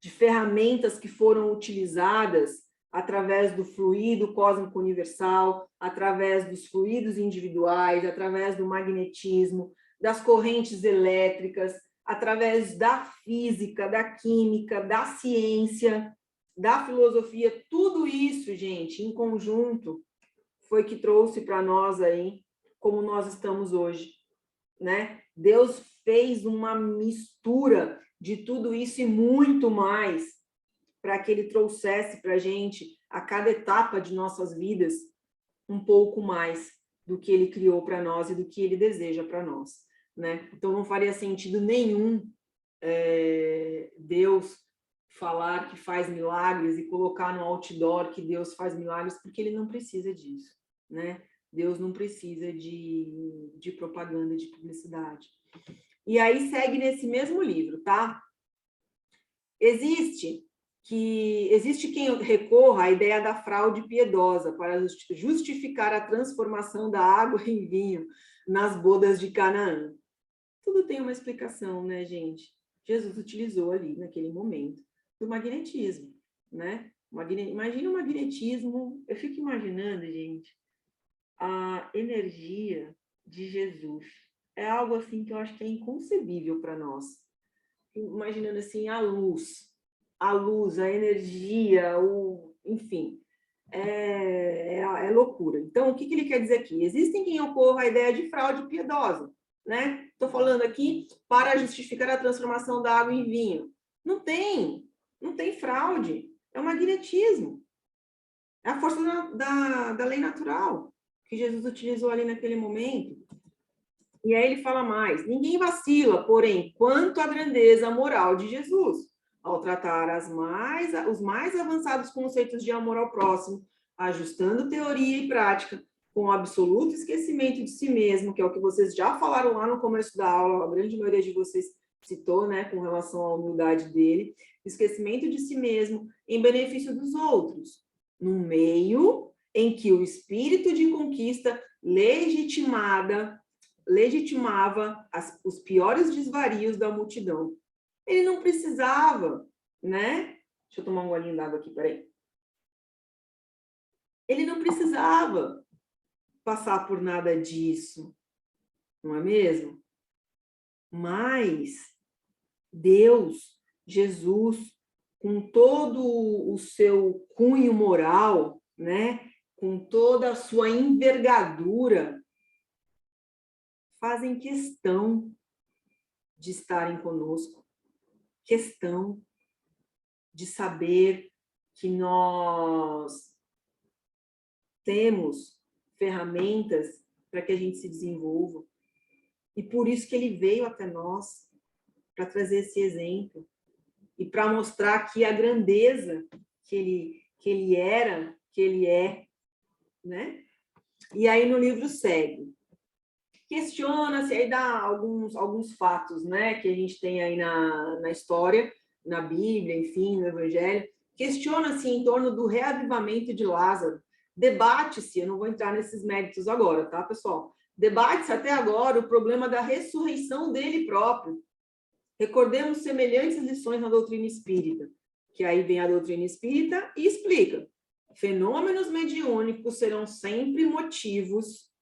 de ferramentas que foram utilizadas através do fluido cósmico universal, através dos fluidos individuais, através do magnetismo, das correntes elétricas, através da física, da química, da ciência, da filosofia, tudo isso, gente, em conjunto, foi que trouxe para nós aí como nós estamos hoje, né? Deus fez uma mistura de tudo isso e muito mais para que ele trouxesse para a gente, a cada etapa de nossas vidas, um pouco mais do que ele criou para nós e do que ele deseja para nós, né? Então, não faria sentido nenhum Deus falar que faz milagres e colocar no outdoor que Deus faz milagres, porque ele não precisa disso, né? Deus não precisa de propaganda, de publicidade. E aí segue nesse mesmo livro, tá? Existe quem recorra à ideia da fraude piedosa para justificar a transformação da água em vinho nas bodas de Canaã. Tudo tem uma explicação, né, gente? Jesus utilizou ali, naquele momento, do magnetismo, né? Imagina o magnetismo, eu fico imaginando, gente, a energia de Jesus. É algo assim que eu acho que é inconcebível para nós. Imaginando assim a luz, a energia, enfim, é loucura. Então, o que ele quer dizer aqui? Existem quem ocorra a ideia de fraude piedosa, né? Estou falando aqui para justificar a transformação da água em vinho. Não tem fraude, é o magnetismo. É a força da lei natural que Jesus utilizou ali naquele momento. E aí ele fala mais: ninguém vacila, porém, quanto à grandeza moral de Jesus, ao tratar os mais avançados conceitos de amor ao próximo, ajustando teoria e prática, com absoluto esquecimento de si mesmo, que é o que vocês já falaram lá no começo da aula, a grande maioria de vocês citou, né, com relação à humildade dele, esquecimento de si mesmo em benefício dos outros, num meio em que o espírito de conquista legitimava os piores desvarios da multidão. Ele não precisava, né? Deixa eu tomar um golinho d'água aqui, peraí. Ele não precisava passar por nada disso, não é mesmo? Mas Deus, Jesus, com todo o seu cunho moral, né? Com toda a sua envergadura, fazem questão de estarem conosco, questão de saber que nós temos ferramentas para que a gente se desenvolva. E por isso que ele veio até nós, para trazer esse exemplo e para mostrar aqui a grandeza que ele era, que ele é, né? E aí no livro segue. Questiona-se, aí dá alguns fatos, né, que a gente tem aí na história, na Bíblia, enfim, no Evangelho. Questiona-se em torno do reavivamento de Lázaro. Debate-se, eu não vou entrar nesses méritos agora, tá, pessoal? Debate-se até agora o problema da ressurreição dele próprio. Recordemos semelhantes lições na doutrina espírita, que aí vem a doutrina espírita e explica. Fenômenos mediúnicos serão sempre motivos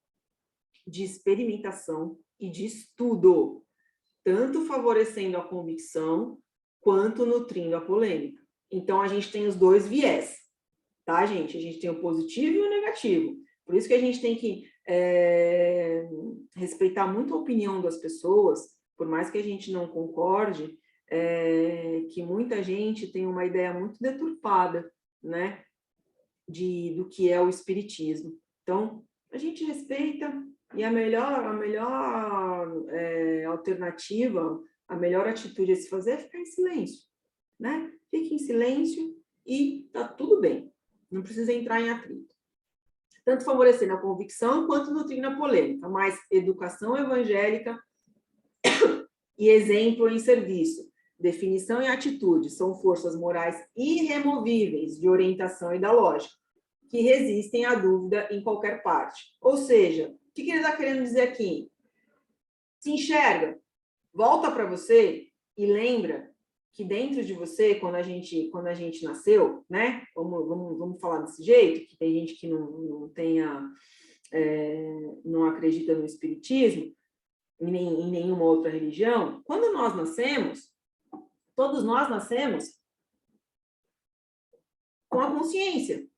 de experimentação e de estudo, tanto favorecendo a convicção quanto nutrindo a polêmica. Então, a gente tem os dois viés, tá, gente? A gente tem o positivo e o negativo. Por isso que a gente tem que respeitar muito a opinião das pessoas, por mais que a gente não concorde, que muita gente tem uma ideia muito deturpada, né, do que é o espiritismo. Então, a gente respeita, e a melhor alternativa, a melhor atitude a se fazer é ficar em silêncio, né? Fique em silêncio e tá tudo bem. Não precisa entrar em atrito. Tanto favorecendo a convicção quanto nutrindo a polêmica, mas educação evangélica e exemplo em serviço, definição e atitude são forças morais irremovíveis de orientação e da lógica, que resistem à dúvida em qualquer parte. Ou seja, o que ele está querendo dizer aqui? Se enxerga, volta para você e lembra que dentro de você, quando a gente nasceu, né? Vamos falar desse jeito, que tem gente que não acredita no espiritismo, em nenhuma outra religião. Quando nós nascemos, todos nós nascemos com a consciência.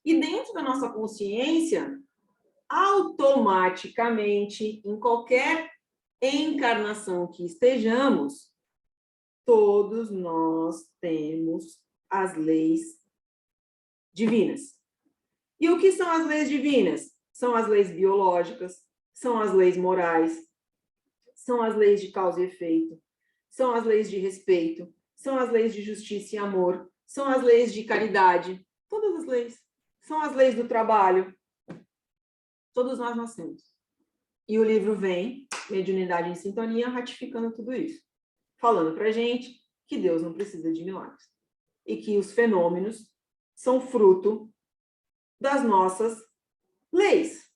E dentro da nossa consciência, automaticamente, em qualquer encarnação que estejamos, todos nós temos as leis divinas. E o que são as leis divinas? São as leis biológicas, são as leis morais, são as leis de causa e efeito, são as leis de respeito, são as leis de justiça e amor, são as leis de caridade, todas as leis. São as leis do trabalho. Todos nós nascemos. E o livro vem, Mediunidade em Sintonia, ratificando tudo isso. Falando para a gente que Deus não precisa de milagres. E que os fenômenos são fruto das nossas leis.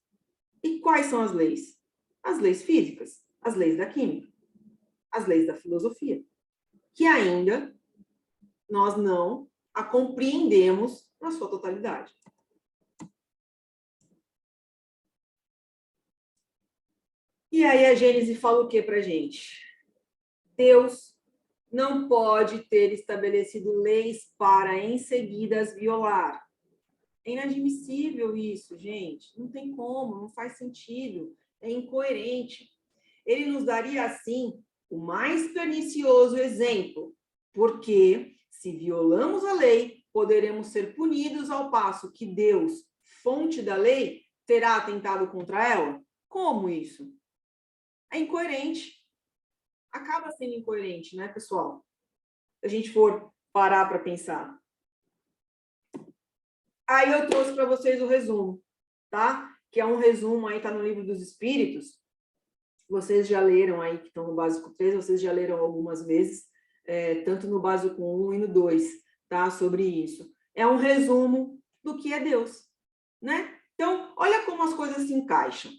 E quais são as leis? As leis físicas, as leis da química, as leis da filosofia, que ainda nós não a compreendemos na sua totalidade. E aí a Gênese fala o que para a gente? Deus não pode ter estabelecido leis para em seguida as violar. É inadmissível isso, gente. Não tem como, não faz sentido. É incoerente. Ele nos daria, assim, o mais pernicioso exemplo, porque se violamos a lei, poderemos ser punidos ao passo que Deus, fonte da lei, terá atentado contra ela? Como isso? É incoerente. Acaba sendo incoerente, né, pessoal? Se a gente for parar para pensar. Aí eu trouxe para vocês o resumo, tá? Que é um resumo, aí tá no Livro dos Espíritos. Vocês já leram aí, que estão no Básico 3, vocês já leram algumas vezes, tanto no Básico 1 e no 2, tá? Sobre isso. É um resumo do que é Deus, né? Então, olha como as coisas se encaixam.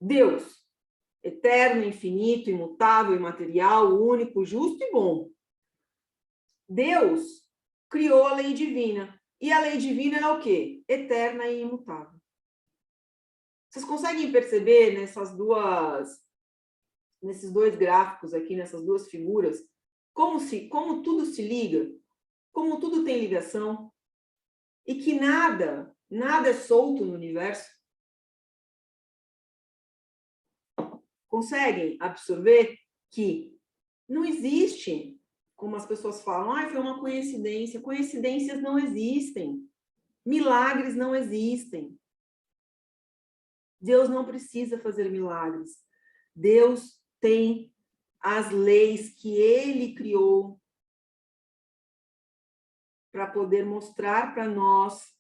Deus, eterno, infinito, imutável, imaterial, único, justo e bom. Deus criou a lei divina. E a lei divina é o quê? Eterna e imutável. Vocês conseguem perceber nesses dois gráficos aqui, nessas duas figuras, como tudo se liga, como tudo tem ligação, e que nada é solto no universo? Conseguem absorver que não existe, como as pessoas falam, foi uma coincidência. Coincidências não existem. Milagres não existem. Deus não precisa fazer milagres. Deus tem as leis que ele criou para poder mostrar para nós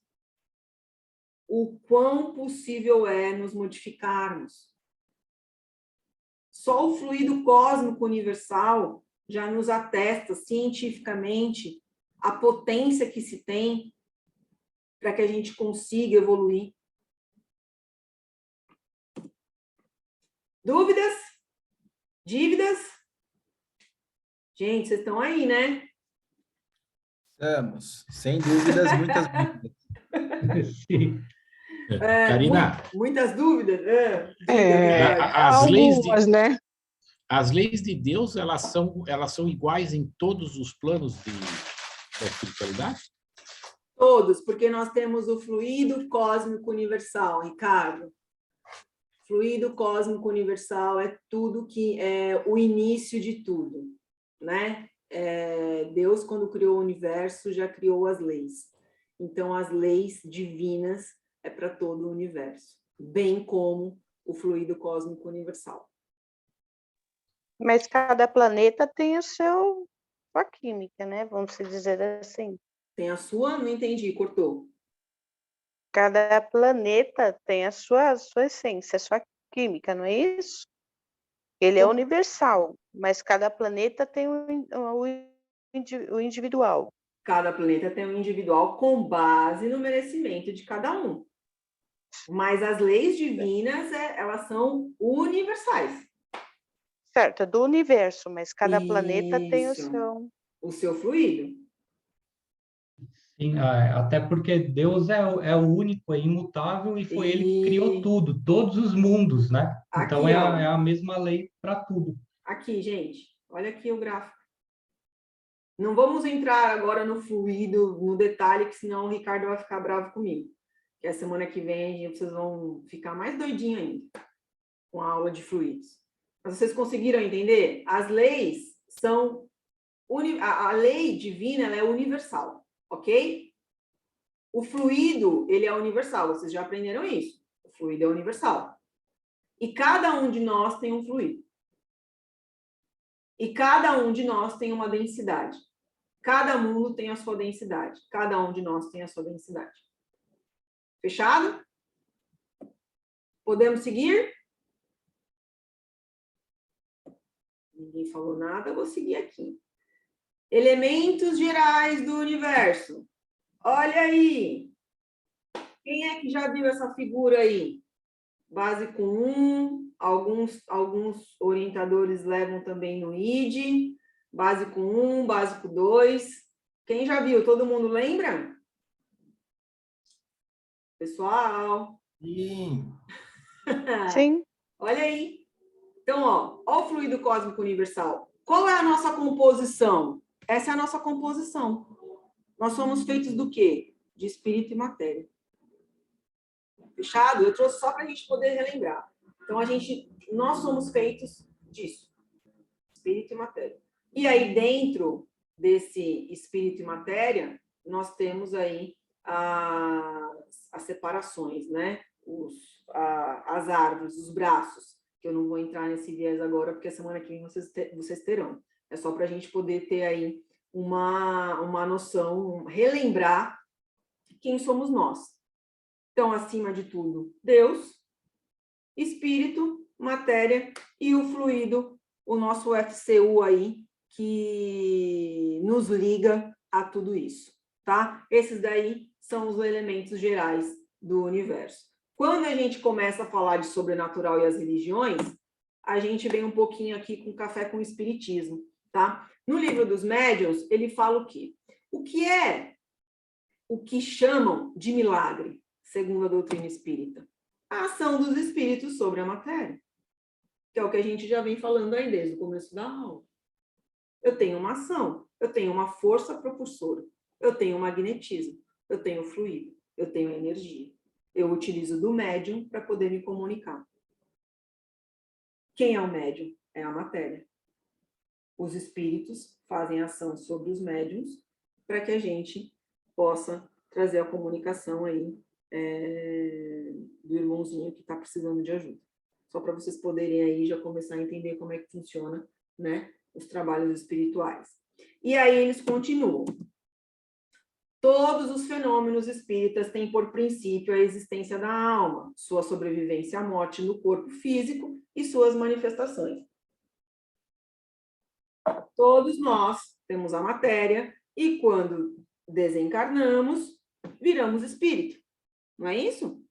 o quão possível é nos modificarmos. Só o fluido cósmico universal já nos atesta cientificamente a potência que se tem para que a gente consiga evoluir. Dúvidas? Dívidas? Gente, vocês estão aí, né?
Estamos, sem dúvidas, muitas dúvidas.
Sim.
Karina,
Muitas dúvidas?
Algumas, né?
as leis de Deus, elas são iguais em todos os planos da espiritualidade?
Todos, porque nós temos o fluido cósmico universal, Ricardo. Fluido cósmico universal é tudo que é o início de tudo, né? Deus, quando criou o universo, já criou as leis. Então, as leis divinas é para todo o universo, bem como o fluido cósmico universal.
Mas cada planeta tem sua química, né? Vamos dizer assim.
Tem a sua? Não entendi, cortou.
Cada planeta tem a sua essência, a sua química, não é isso? Ele é universal, mas cada planeta tem o individual.
Cada planeta tem um individual com base no merecimento de cada um. Mas as leis divinas, elas são universais.
Certo, é do universo, mas cada planeta tem
o seu fluido.
Sim, até porque Deus é o único, é imutável, e foi ele que criou tudo, todos os mundos, né? Então
Aqui,
é a mesma lei para tudo.
Aqui, gente, olha aqui o gráfico. Não vamos entrar agora no fluido, no detalhe, que senão o Ricardo vai ficar bravo comigo. Que a semana que vem vocês vão ficar mais doidinhos ainda com a aula de fluidos. Mas vocês conseguiram entender? As leis são... A lei divina, ela é universal, ok? O fluido, ele é universal. Vocês já aprenderam isso. O fluido é universal. E cada um de nós tem um fluido. E cada um de nós tem uma densidade. Cada mundo tem a sua densidade. Cada um de nós tem a sua densidade. Fechado? Podemos seguir? Ninguém falou nada, eu vou seguir aqui. Elementos gerais do universo. Olha aí. Quem é que já viu essa figura aí? Básico 1, alguns orientadores levam também no ID. Básico 1, básico 2. Quem já viu? Todo mundo lembra? Pessoal?
Sim.
Sim.
Olha aí. Então, ó o fluido cósmico universal. Qual é a nossa composição? Essa é a nossa composição. Nós somos feitos do quê? De espírito e matéria. Fechado? Eu trouxe só para a gente poder relembrar. Então, nós somos feitos disso. Espírito e matéria. E aí, dentro desse espírito e matéria, nós temos aí as separações, né? As árvores, os braços, que eu não vou entrar nesse viés agora, porque a semana que vem vocês terão. É só para a gente poder ter aí uma noção, relembrar quem somos nós. Então, acima de tudo, Deus, espírito, matéria e o fluido, o nosso FCU aí, que nos liga a tudo isso, tá? Esses daí são os elementos gerais do universo. Quando a gente começa a falar de sobrenatural e as religiões, a gente vem um pouquinho aqui com café com espiritismo, tá? No livro dos médiuns, ele fala o quê? O que é o que chamam de milagre, segundo a doutrina espírita? A ação dos espíritos sobre a matéria, que é o que a gente já vem falando aí desde o começo da aula. Eu tenho uma ação, eu tenho uma força propulsora, eu tenho magnetismo, eu tenho fluido, eu tenho energia. Eu utilizo do médium para poder me comunicar. Quem é o médium? É a matéria. Os espíritos fazem ação sobre os médiuns para que a gente possa trazer a comunicação aí do irmãozinho que está precisando de ajuda. Só para vocês poderem aí já começar a entender como é que funciona, né, os trabalhos espirituais. E aí eles continuam. Todos os fenômenos espíritas têm por princípio a existência da alma, sua sobrevivência à morte no corpo físico e suas manifestações. Todos nós temos a matéria e quando desencarnamos, viramos espírito. Não é isso?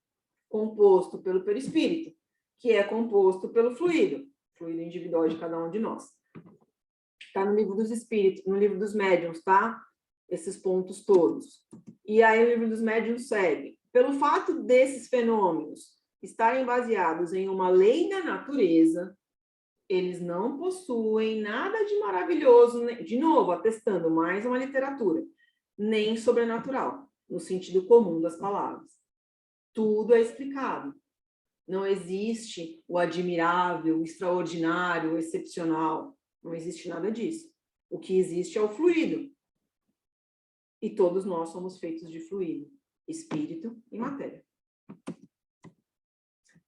Composto pelo perispírito, que é composto pelo fluido individual de cada um de nós. Está no livro dos espíritos, no livro dos médiuns, tá? Esses pontos todos. E aí o livro dos médiuns segue. Pelo fato desses fenômenos estarem baseados em uma lei da natureza, eles não possuem nada de maravilhoso, de novo, atestando mais uma literatura, nem sobrenatural, no sentido comum das palavras. Tudo é explicado. Não existe o admirável, o extraordinário, o excepcional. Não existe nada disso. O que existe é o fluido. E todos nós somos feitos de fluido, espírito e matéria.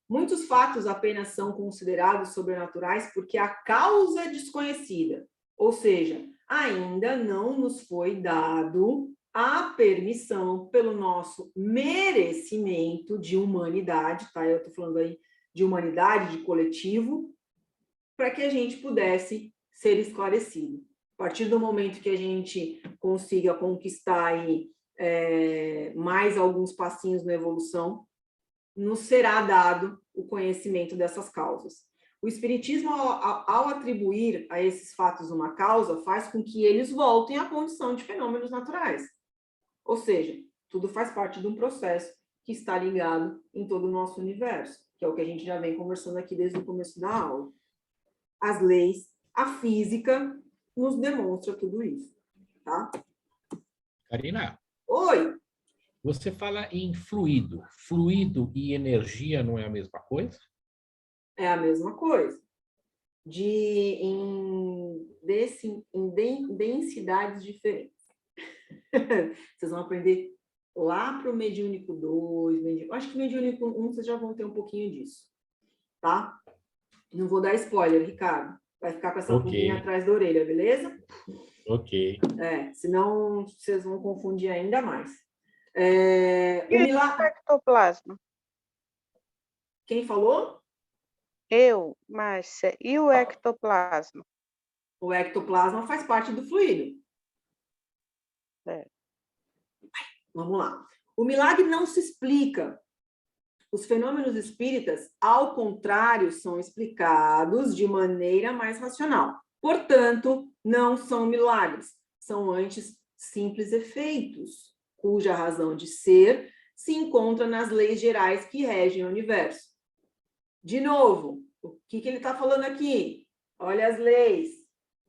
Muitos fatos apenas são considerados sobrenaturais porque a causa é desconhecida, ou seja, ainda não nos foi dado a permissão pelo nosso merecimento de humanidade, tá? Eu estou falando aí de humanidade, de coletivo, para que a gente pudesse ser esclarecido. A partir do momento que a gente consiga conquistar aí, mais alguns passinhos na evolução, nos será dado o conhecimento dessas causas. O Espiritismo, ao atribuir a esses fatos uma causa, faz com que eles voltem à condição de fenômenos naturais. Ou seja, tudo faz parte de um processo que está ligado em todo o nosso universo, que é o que a gente já vem conversando aqui desde o começo da aula. As leis, a física, nos demonstra tudo isso, tá?
Karina,
Oi!
você fala em fluido. Fluido e energia não é a mesma coisa?
É a mesma coisa. Em densidades diferentes. Vocês vão aprender lá para o Mediúnico 2, acho que Mediúnico 1 vocês já vão ter um pouquinho disso, tá? Não vou dar spoiler, Ricardo. Vai ficar com essa pulguinha atrás da orelha, beleza?
Ok.
Senão vocês vão confundir ainda mais.
E o ectoplasma?
Quem falou?
Eu, Márcia. E o ectoplasma?
O ectoplasma faz parte do fluido. Vamos lá. O milagre não se explica. Os fenômenos espíritas, ao contrário, são explicados de maneira mais racional. Portanto, não são milagres. São antes simples efeitos, cuja razão de ser se encontra nas leis gerais que regem o universo. De novo, o que ele está falando aqui? Olha as leis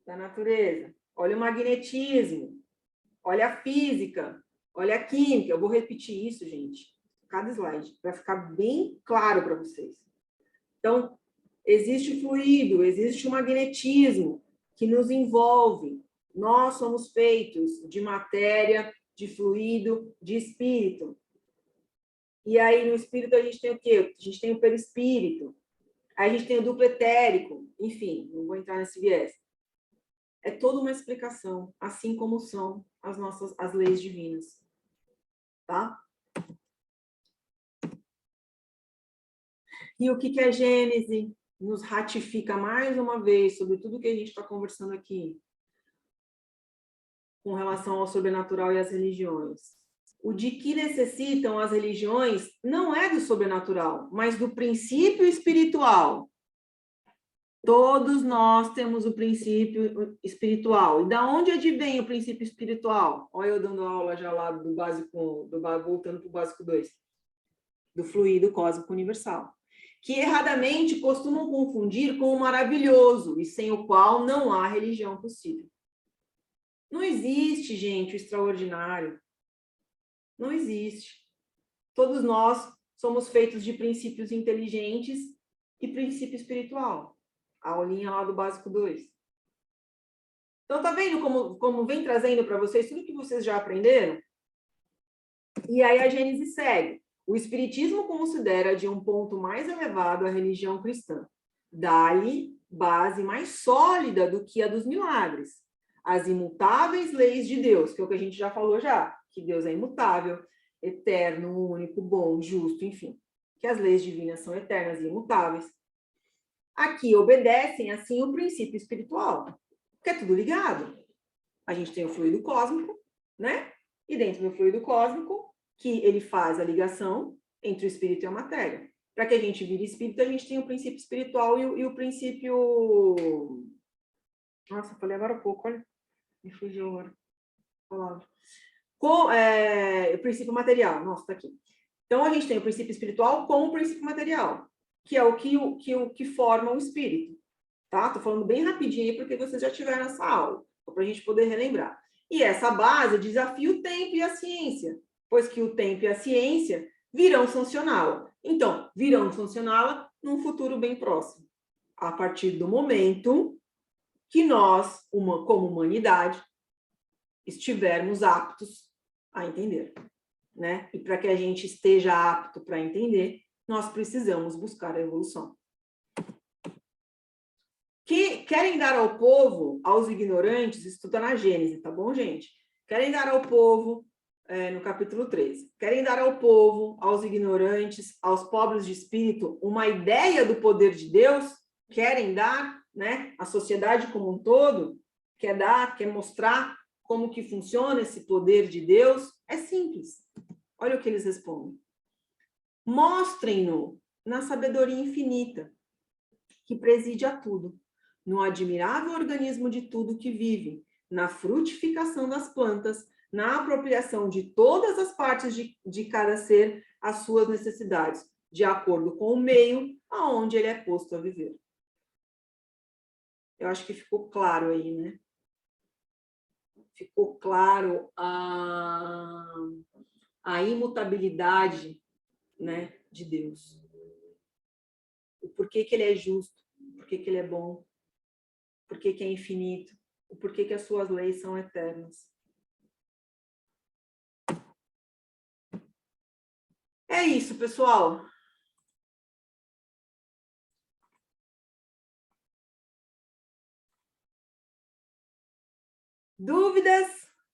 da natureza, olha o magnetismo, olha a física, olha a química. Eu vou repetir isso, gente, cada slide, para ficar bem claro para vocês. Então, existe o fluido, existe o magnetismo que nos envolve. Nós somos feitos de matéria, de fluido, de espírito. E aí, no espírito, a gente tem o quê? A gente tem o perispírito. Aí a gente tem o duplo etérico. Enfim, não vou entrar nesse viés. É toda uma explicação, assim como são as leis divinas. Tá? E o que a Gênese nos ratifica mais uma vez sobre tudo que a gente está conversando aqui com relação ao sobrenatural e às religiões? O de que necessitam as religiões não é do sobrenatural, mas do princípio espiritual. Todos nós temos o princípio espiritual. E da onde advém o princípio espiritual? Olha eu dando aula já lá do básico, voltando para o básico 2. Do fluido cósmico universal. Que erradamente costumam confundir com o maravilhoso, e sem o qual não há religião possível. Não existe, gente, o extraordinário. Não existe. Todos nós somos feitos de princípios inteligentes e princípio espiritual. A aulinha lá do básico 2. Então, tá vendo como vem trazendo para vocês tudo que vocês já aprenderam? E aí a Gênesis segue. O Espiritismo considera de um ponto mais elevado a religião cristã. Dá-lhe base mais sólida do que a dos milagres. As imutáveis leis de Deus, que é o que a gente já falou já, que Deus é imutável, eterno, único, bom, justo, enfim. Que as leis divinas são eternas e imutáveis. Aqui obedecem, assim, o princípio espiritual, porque é tudo ligado. A gente tem o fluido cósmico, né? E dentro do fluido cósmico, que ele faz a ligação entre o espírito e a matéria. Para que a gente vire espírito, a gente tem o princípio espiritual e o princípio... Nossa, eu falei agora há pouco, olha. Me fugiu agora a palavra. O princípio material. Nossa, está aqui. Então, a gente tem o princípio espiritual com o princípio material, que é o que forma o espírito. Tá? Estou falando bem rapidinho aí, porque vocês já tiveram essa aula, para a gente poder relembrar. E essa base desafia o tempo e a ciência, pois que o tempo e a ciência virão sancioná-la. Então, virão sancioná-la num futuro bem próximo, a partir do momento que nós, como humanidade, estivermos aptos a entender, né? E para que a gente esteja apto para entender, nós precisamos buscar a evolução. Que querem dar ao povo, aos ignorantes, isso está na Gênesis, tá bom, gente? Querem dar ao povo, no capítulo 13, querem dar ao povo, aos ignorantes, aos pobres de espírito, uma ideia do poder de Deus, querem dar, né? A sociedade como um todo quer dar, quer mostrar como que funciona esse poder de Deus. É simples. Olha o que eles respondem. Mostrem-no na sabedoria infinita, que preside a tudo, no admirável organismo de tudo que vive, na frutificação das plantas, na apropriação de todas as partes de cada ser às suas necessidades, de acordo com o meio aonde ele é posto a viver. Eu acho que ficou claro aí, né? Ficou claro a imutabilidade, né, de Deus. O porquê que ele é justo, o porquê que ele é bom, o porquê que é infinito, o porquê que as suas leis são eternas. É isso, pessoal. Dúvidas?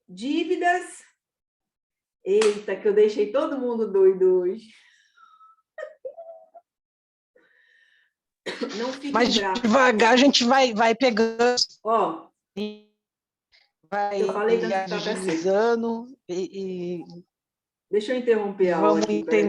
Dívidas? Eita, que eu deixei todo mundo doido hoje. Não fiquem
Mas
bravos.
devagar a gente vai pegando,
Ó,
vai
eu falei tanto que tá até seco.
agilizando e
Deixa eu interromper a aula
vamos
aqui,
entender.
peraí.